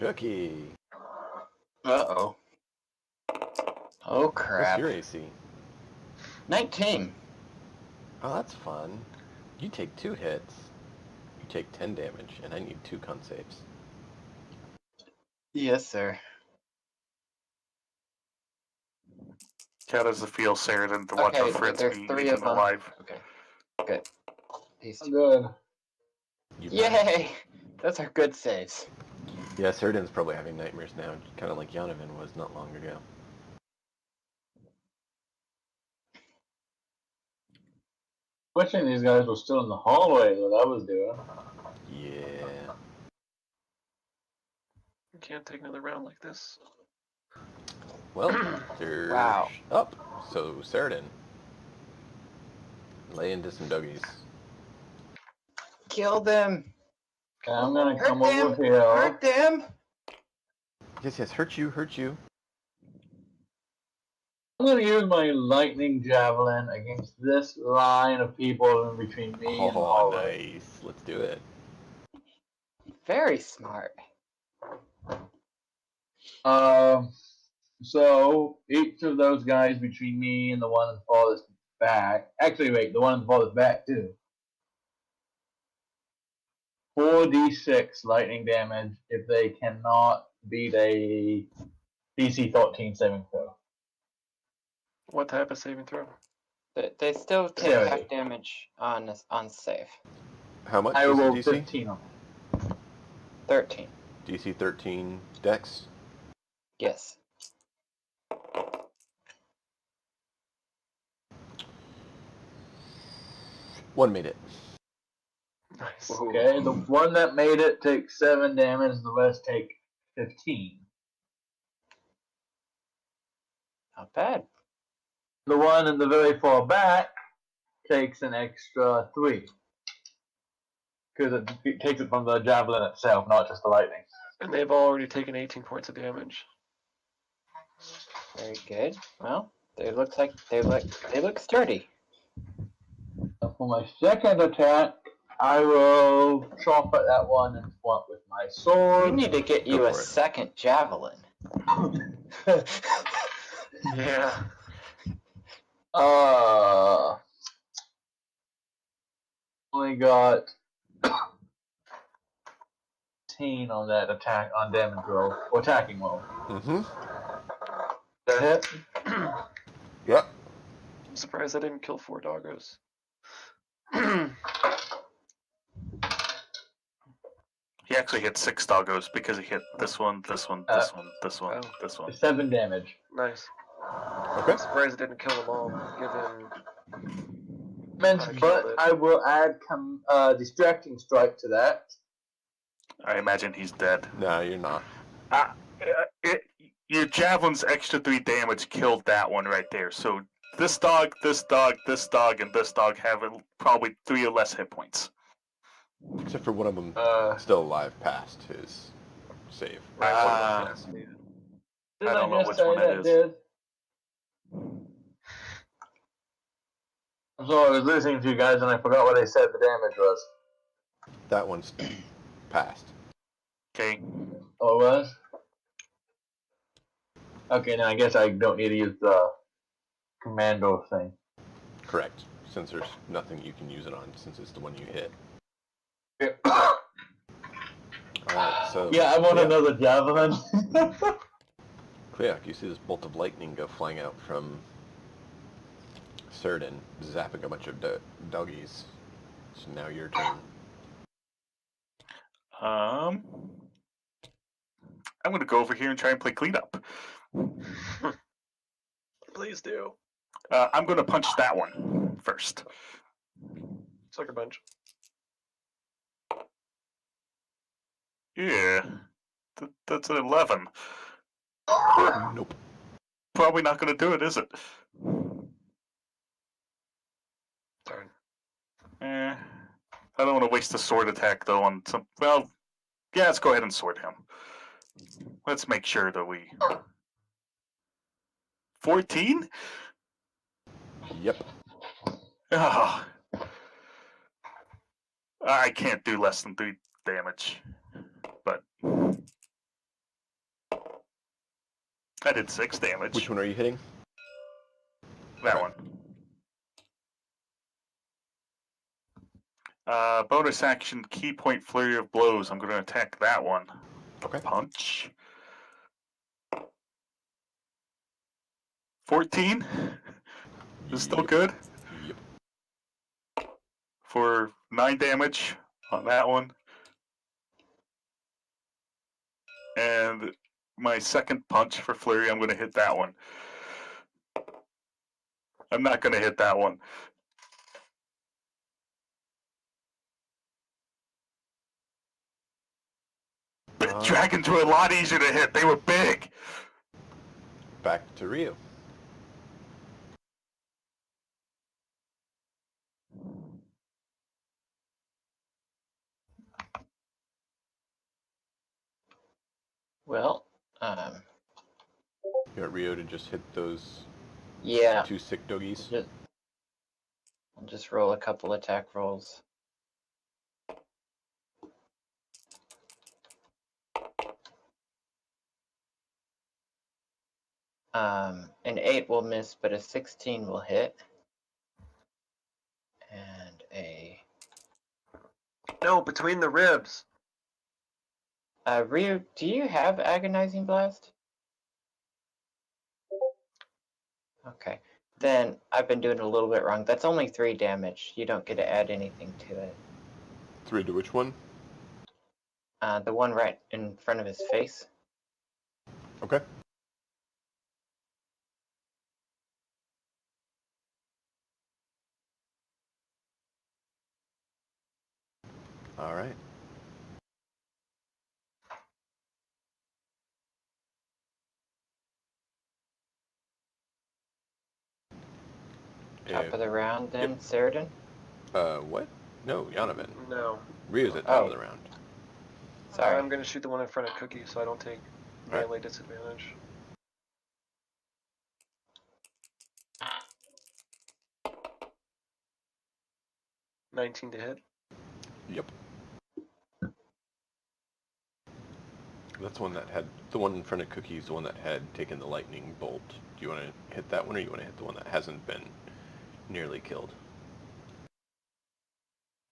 Cookie. Uh-oh. Oh, What's crap. your AC? 19. Oh, that's fun. You take 2 hits. You take 10 damage, and I need 2 con saves. Yes, sir. How does it feel, Sheridan, to watch our Okay, friends there's be 3 eaten of them. alive? Okay, good. These I'm two. good. You Yay! Those are good saves. Yeah, Cerdin's probably having nightmares now, kind of like Yonovan was not long ago. Wishing these guys were still in the hallway what I was doing. Yeah. You can't take another round like this. Well, they're Wow. up. So, Cerdin. Lay into some doggies. Kill them! And I'm gonna Hurt come them! over here. Hurt them! Yes, hurt you. I'm gonna use my lightning javelin against this line of people in between me and the Oh, hallway. nice. Let's do it. Very smart. So each of those guys between me and the one farthest back. Actually, wait, the one farthest back too. 4d6 lightning damage if they cannot beat a DC 13 saving throw. What type of saving throw? They still take Dexterity. half damage on save. How much I is the rolled DC? 15 on 13. DC 13 Dex. Yes. One made it. Nice. it. Okay, the one that made it takes 7 damage, the rest take 15. Not bad. The one in the very far back takes an extra 3. Because it takes it from the javelin itself, not just the lightning. And they've already taken 18 points of damage. Very good. Well, they look sturdy. For my second attack, I will chop at that one in front with my We sword. need to get you Go a for it. second javelin. Yeah. Only got 18 on that attack on damage roll or attacking roll. Mm-hmm. That hit? Yep. I'm surprised I didn't kill 4 doggos. He actually hit 6 doggos because he hit this one, this one, this one, this one, Oh. this one. 7 damage. Nice. Okay. I'm surprised I didn't kill them all, given But killed it. I will add distracting strike to that. I imagine he's dead. No, you're not. Your javelin's extra 3 damage killed that one right there. So this dog, this dog, this dog, and this dog have probably 3 or less hit points. Except for one of them still alive past his save. Ah. Did I don't know just which say one it that is. did? So I was listening to you guys and I forgot what I said the damage was. That one's passed. Okay. Oh, it was? Okay, now I guess I don't need to use the commando thing. Correct. Since there's nothing you can use it on, since it's the one you hit. Alright, so... Yeah, I want Cleok. another javelin. Cleok, you see this bolt of lightning go flying out from Cerdin, zapping a bunch of doggies. So now your turn. I'm gonna go over here and try and play cleanup. Please do. I'm gonna punch that one first. Sucker punch. Yeah, that's an 11. Nope. Probably not gonna do it, is it? Turn. I don't want to waste a sword attack though on some. Well, yeah, let's go ahead and sword him. Let's make sure that we. 14? Yep. Oh. I can't do less than 3 damage, but I did 6 damage. Which one are you hitting? That one. Bonus action, key point, flurry of blows. I'm going to attack that one. Okay. Punch. 14? Is still Yep. good. Yep. For 9 damage on that one. And my second punch for flurry, I'm going to hit that one. I'm not going to hit that one. But dragons were a lot easier to hit. They were big. Back to Ryu. Well, You want Ryu to just hit those yeah. 2 sick doggies? I'll just roll a couple attack rolls. An 8 will miss, but a 16 will hit. And a No, between the ribs. Ryu, do you have Agonizing Blast? Okay. Then I've been doing it a little bit wrong. That's only 3 damage. You don't get to add anything to it. 3 to which one? The one right in front of his face. Okay. All right. Top of the round then, Yep. Ceridan? What? No, Yanovan. No. Ryu's at top of Oh. the round. Sorry. I'm gonna shoot the one in front of Cookie so I don't take Alright. melee disadvantage. $19 to hit. Yep. That's the one that had, the one in front of Cookie is the one that had taken the lightning bolt. Do you want to hit that one, or you want to hit the one that hasn't been nearly killed?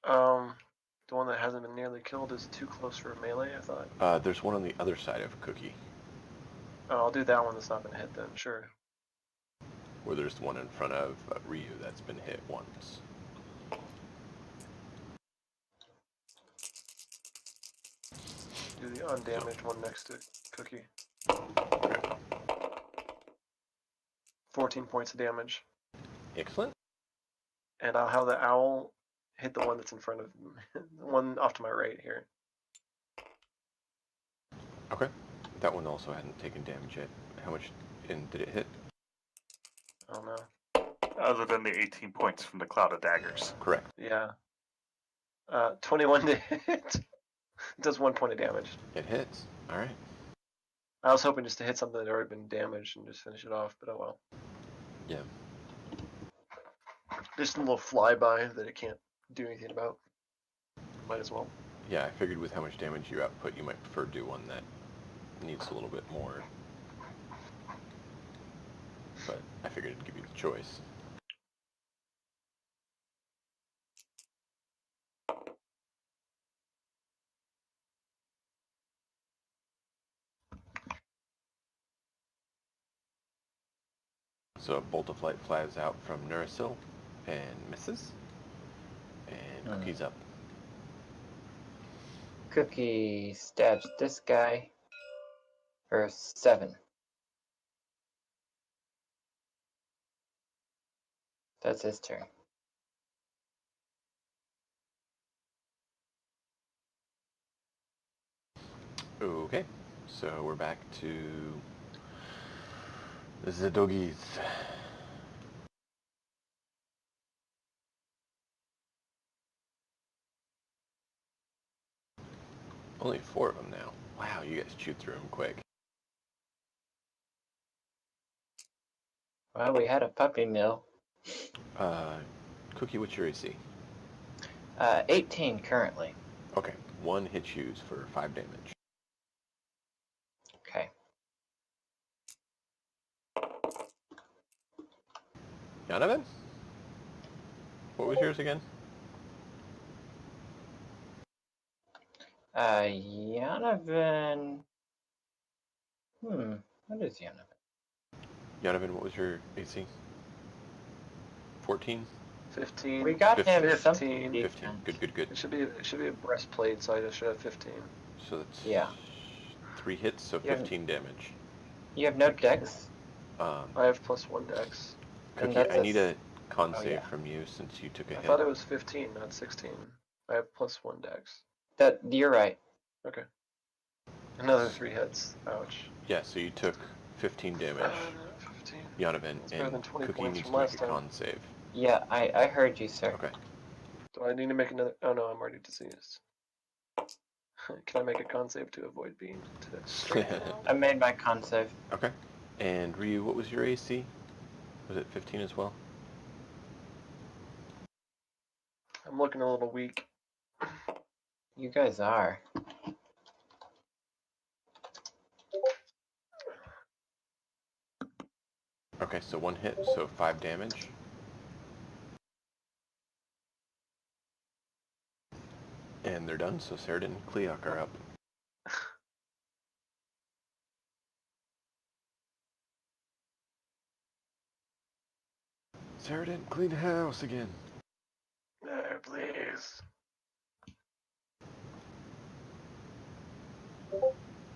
The one that hasn't been nearly killed is too close for melee, I thought. There's one on the other side of Cookie, Oh, I'll do that one that's not been hit then, sure. where there's the one in front of Ryu that's been hit once. Do the undamaged one next to Cookie. Okay. 14 points of damage. Excellent. And I'll have the owl hit the one that's in front of him. The one off to my right here. Okay. That one also hadn't taken damage yet. How much did it hit? I don't know. Other than the 18 points from the cloud of daggers. Correct. Yeah. 21 to hit. It does 1 point of damage. It hits. All right. I was hoping just to hit something that had already been damaged and just finish it off, but oh well. Yeah. Just a little flyby that it can't do anything about. Might as well. Yeah, I figured with how much damage you output, you might prefer to do one that needs a little bit more. But I figured it'd give you the choice. So a bolt of light flies out from Nurasil and misses. And Cookie's up. Cookie stabs this guy for 7. That's his turn. Okay, so we're back to the doggies. Only 4 of them now. Wow, you guys chewed through them quick. Well, we had a puppy mill. Cookie, what's your AC? 18 currently. Okay, 1 hit you for 5 damage. Okay. Donovan? What was yours again? Yanovan. What is Yanovan? Donovan, what was your AC? 14? 15. We got him 15. something 15. decent. Good. It should be a breastplate, so I should have 15. So that's Yeah. 3 hits, so Yeah. 15 damage. You have no dex? I have +1 dex. And Cookie, that's I need a con Oh, save yeah. from you since you took a I hit. thought it was 15, not 16. I have +1 dex. You're right. Okay. Another 3 hits. Ouch. Yeah, so you took 15 damage, 15. Donovan, That's better than and 20 Cookie points needs from to make last a time. con save. Yeah, I heard you, sir. Okay. Do I need to make another? Oh no, I'm already diseased. Can I make a con save to avoid being straightened out? I made my con save. Okay. And Ryu, what was your AC? Was it 15 as well? I'm looking a little weak. You guys are. Okay, so 1 hit, so 5 damage. And they're done, so Cerdan and Cleoc are up. Cerdan, clean house again. Please.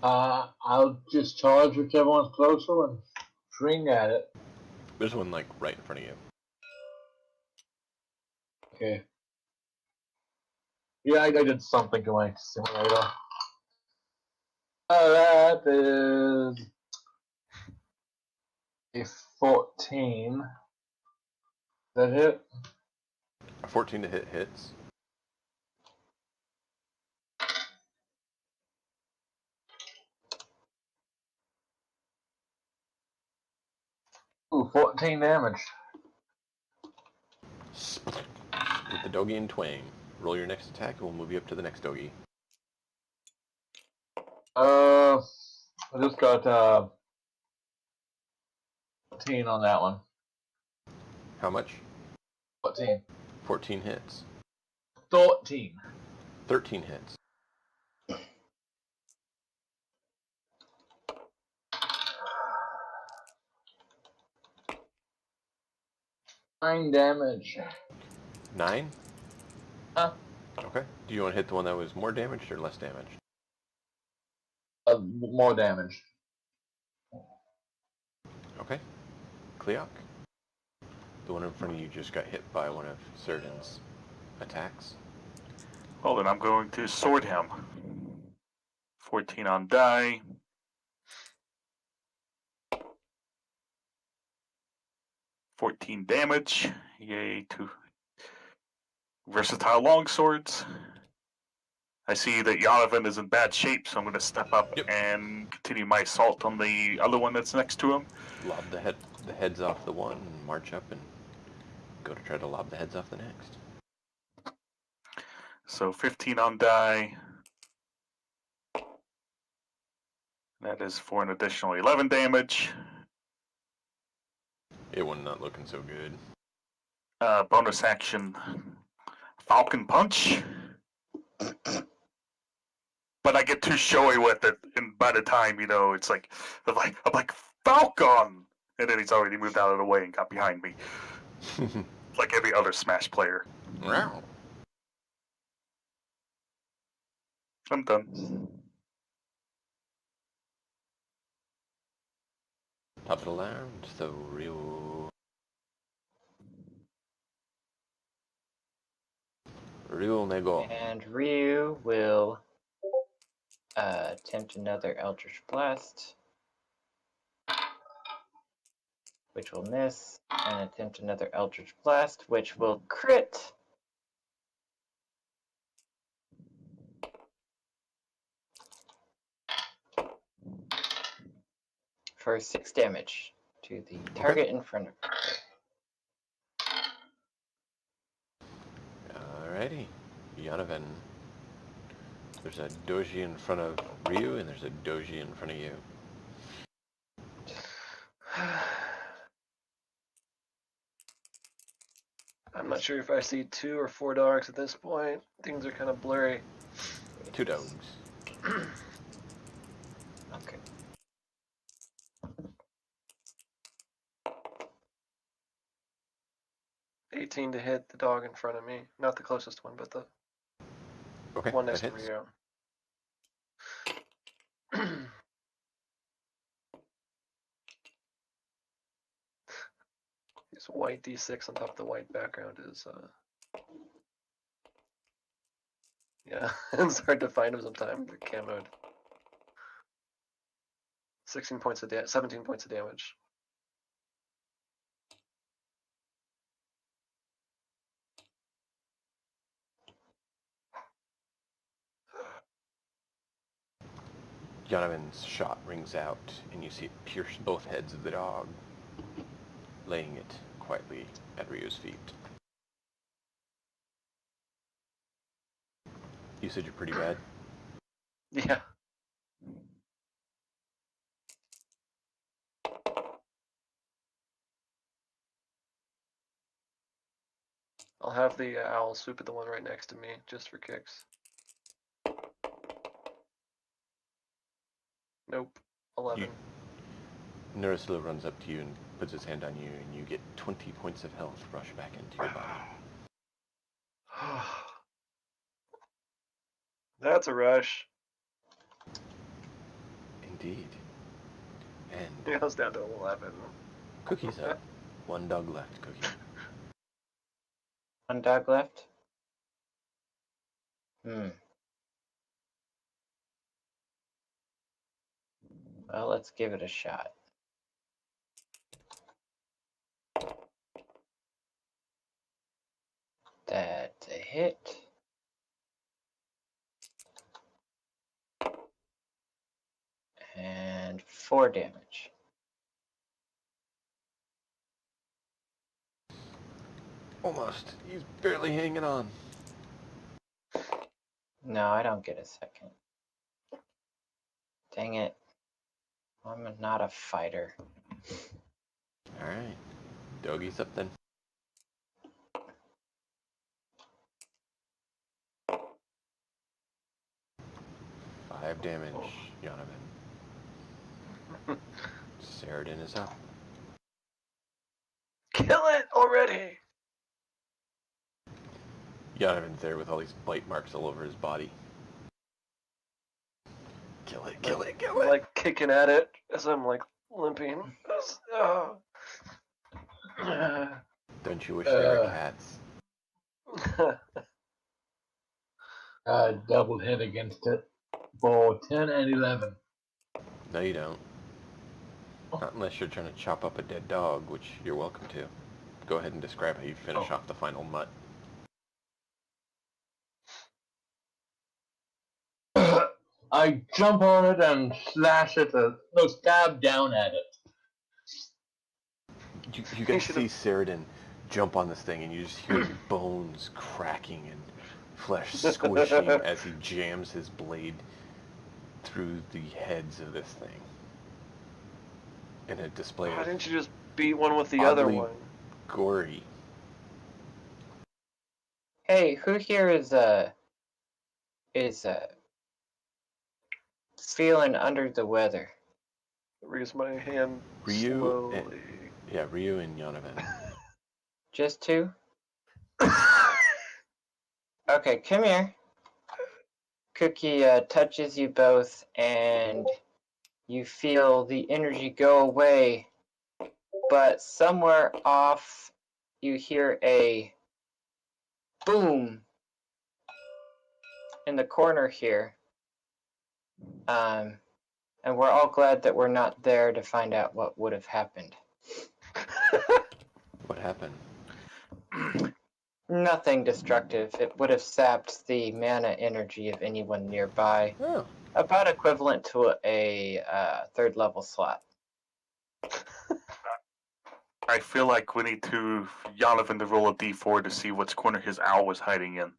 I'll just charge whichever one's closer and swing at it. There's one, like, right in front of you. Okay. Yeah, I did something to my simulator. That is a 14. That hit? A 14 to hit hits. Ooh, 14 damage. With the doggy and twang. Roll your next attack and we'll move you up to the next doggy. I just got 14 on that one. How much? 14. 14 hits. 13. 13 hits. Nine damage. 9? Huh? Okay. Do you want to hit the one that was more damaged or less damaged? More damage. Okay. Cleoc? The one in front of you just got hit by one of Cerdan's attacks. Well, then I'm going to sword him. 14 on die. $14 damage. Yay, to versatile longswords. I see that Yonavan is in bad shape, so I'm going to step up and continue my assault on the other one that's next to him. Lob the heads off the one and march up and go to try to lob the heads off the next. So 15 on die. That is for an additional 11 damage. It one not looking so good. Bonus action, Falcon Punch. But I get too showy with it, and by the time, it's like, I'm like, Falcon! And then he's already moved out of the way and got behind me. Like every other Smash player. Wow. I'm done. Top of the round, so Ryu Nego. And Ryu will attempt another Eldritch Blast, which will miss, and attempt another Eldritch Blast, which will crit. For 6 damage to the target in front of her. Alrighty. Yonavan. There's a doji in front of Ryu, and there's a doji in front of you. I'm not sure if I see 2 or 4 dogs at this point. Things are kind of blurry. 2 dogs. Okay. $18 to hit the dog in front of me. Not the closest one, but the Okay, one that next to hits. Rio. This white D6 on top of the white background is, yeah, it's hard to find them sometimes. They're camoed. 17 points of damage. Yonavan's shot rings out, and you see it pierce both heads of the dog, laying it quietly at Ryu's feet. You said you're pretty bad? Yeah. I'll have the owl swoop at the one right next to me, just for kicks. Nope. 11. Narasula runs up to you and puts his hand on you, and you get 20 points of health rush back into your body. That's a rush. Indeed. And It goes down to 11. Cookie's up. One dog left, Cookie. One dog left? Well, let's give it a shot. That's a hit. And 4 damage. Almost. He's barely hanging on. No, I don't get a second. Dang it. I'm not a fighter. Alright. Doggy's up then. Five damage, Yonovan. Saradin is up. Kill it already! Yonovan's there with all these bite marks all over his body. Kill it, kill it, kill it! Like kicking at it as I'm like limping. Don't you wish there were cats? Double hit against it for 10 and 11. No, you don't. Not unless you're trying to chop up a dead dog, which you're welcome to. Go ahead and describe how you finish off the final mutt. I jump on it and slash it, stab down at it. You guys see Saradin jump on this thing, and you just hear bones cracking and flesh squishing as he jams his blade through the heads of this thing. In a display Why of didn't you just beat one with the other oddly one? gory. Hey, who here is feeling under the weather? Raise my hand Ryu slowly. Ryu and Yonovan. Just 2? Okay, come here. Cookie touches you both, and you feel the energy go away, but somewhere off, you hear a boom in the corner here. And we're all glad that we're not there to find out what would have happened. What happened? Nothing destructive. It would have sapped the mana energy of anyone nearby. Oh. About equivalent to a 3rd level slot. I feel like we need to Yonovan to roll a d4 to see which corner his owl was hiding in.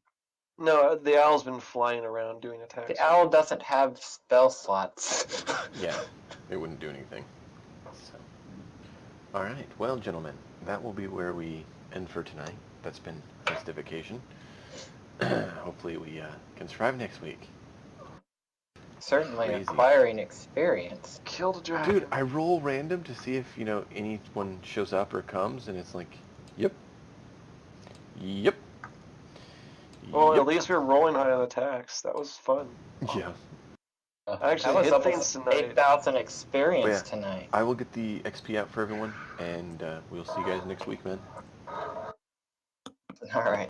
No, the owl's been flying around doing attacks. The owl doesn't have spell slots. Yeah, it wouldn't do anything. So. Alright, well gentlemen, that will be where we end for tonight. That's been festive occasion. Hopefully we can survive next week. Certainly Crazy. acquiring experience. Killed a dragon. Dude, I roll random to see if, anyone shows up or comes, and it's like, yep. Yep. Well, yep. at least we were rolling high on attacks. That was fun. Yeah. I actually That was hit things almost tonight. 8,000 experience Yeah. tonight. I will get the XP out for everyone, and we'll see you guys next week, man. All right.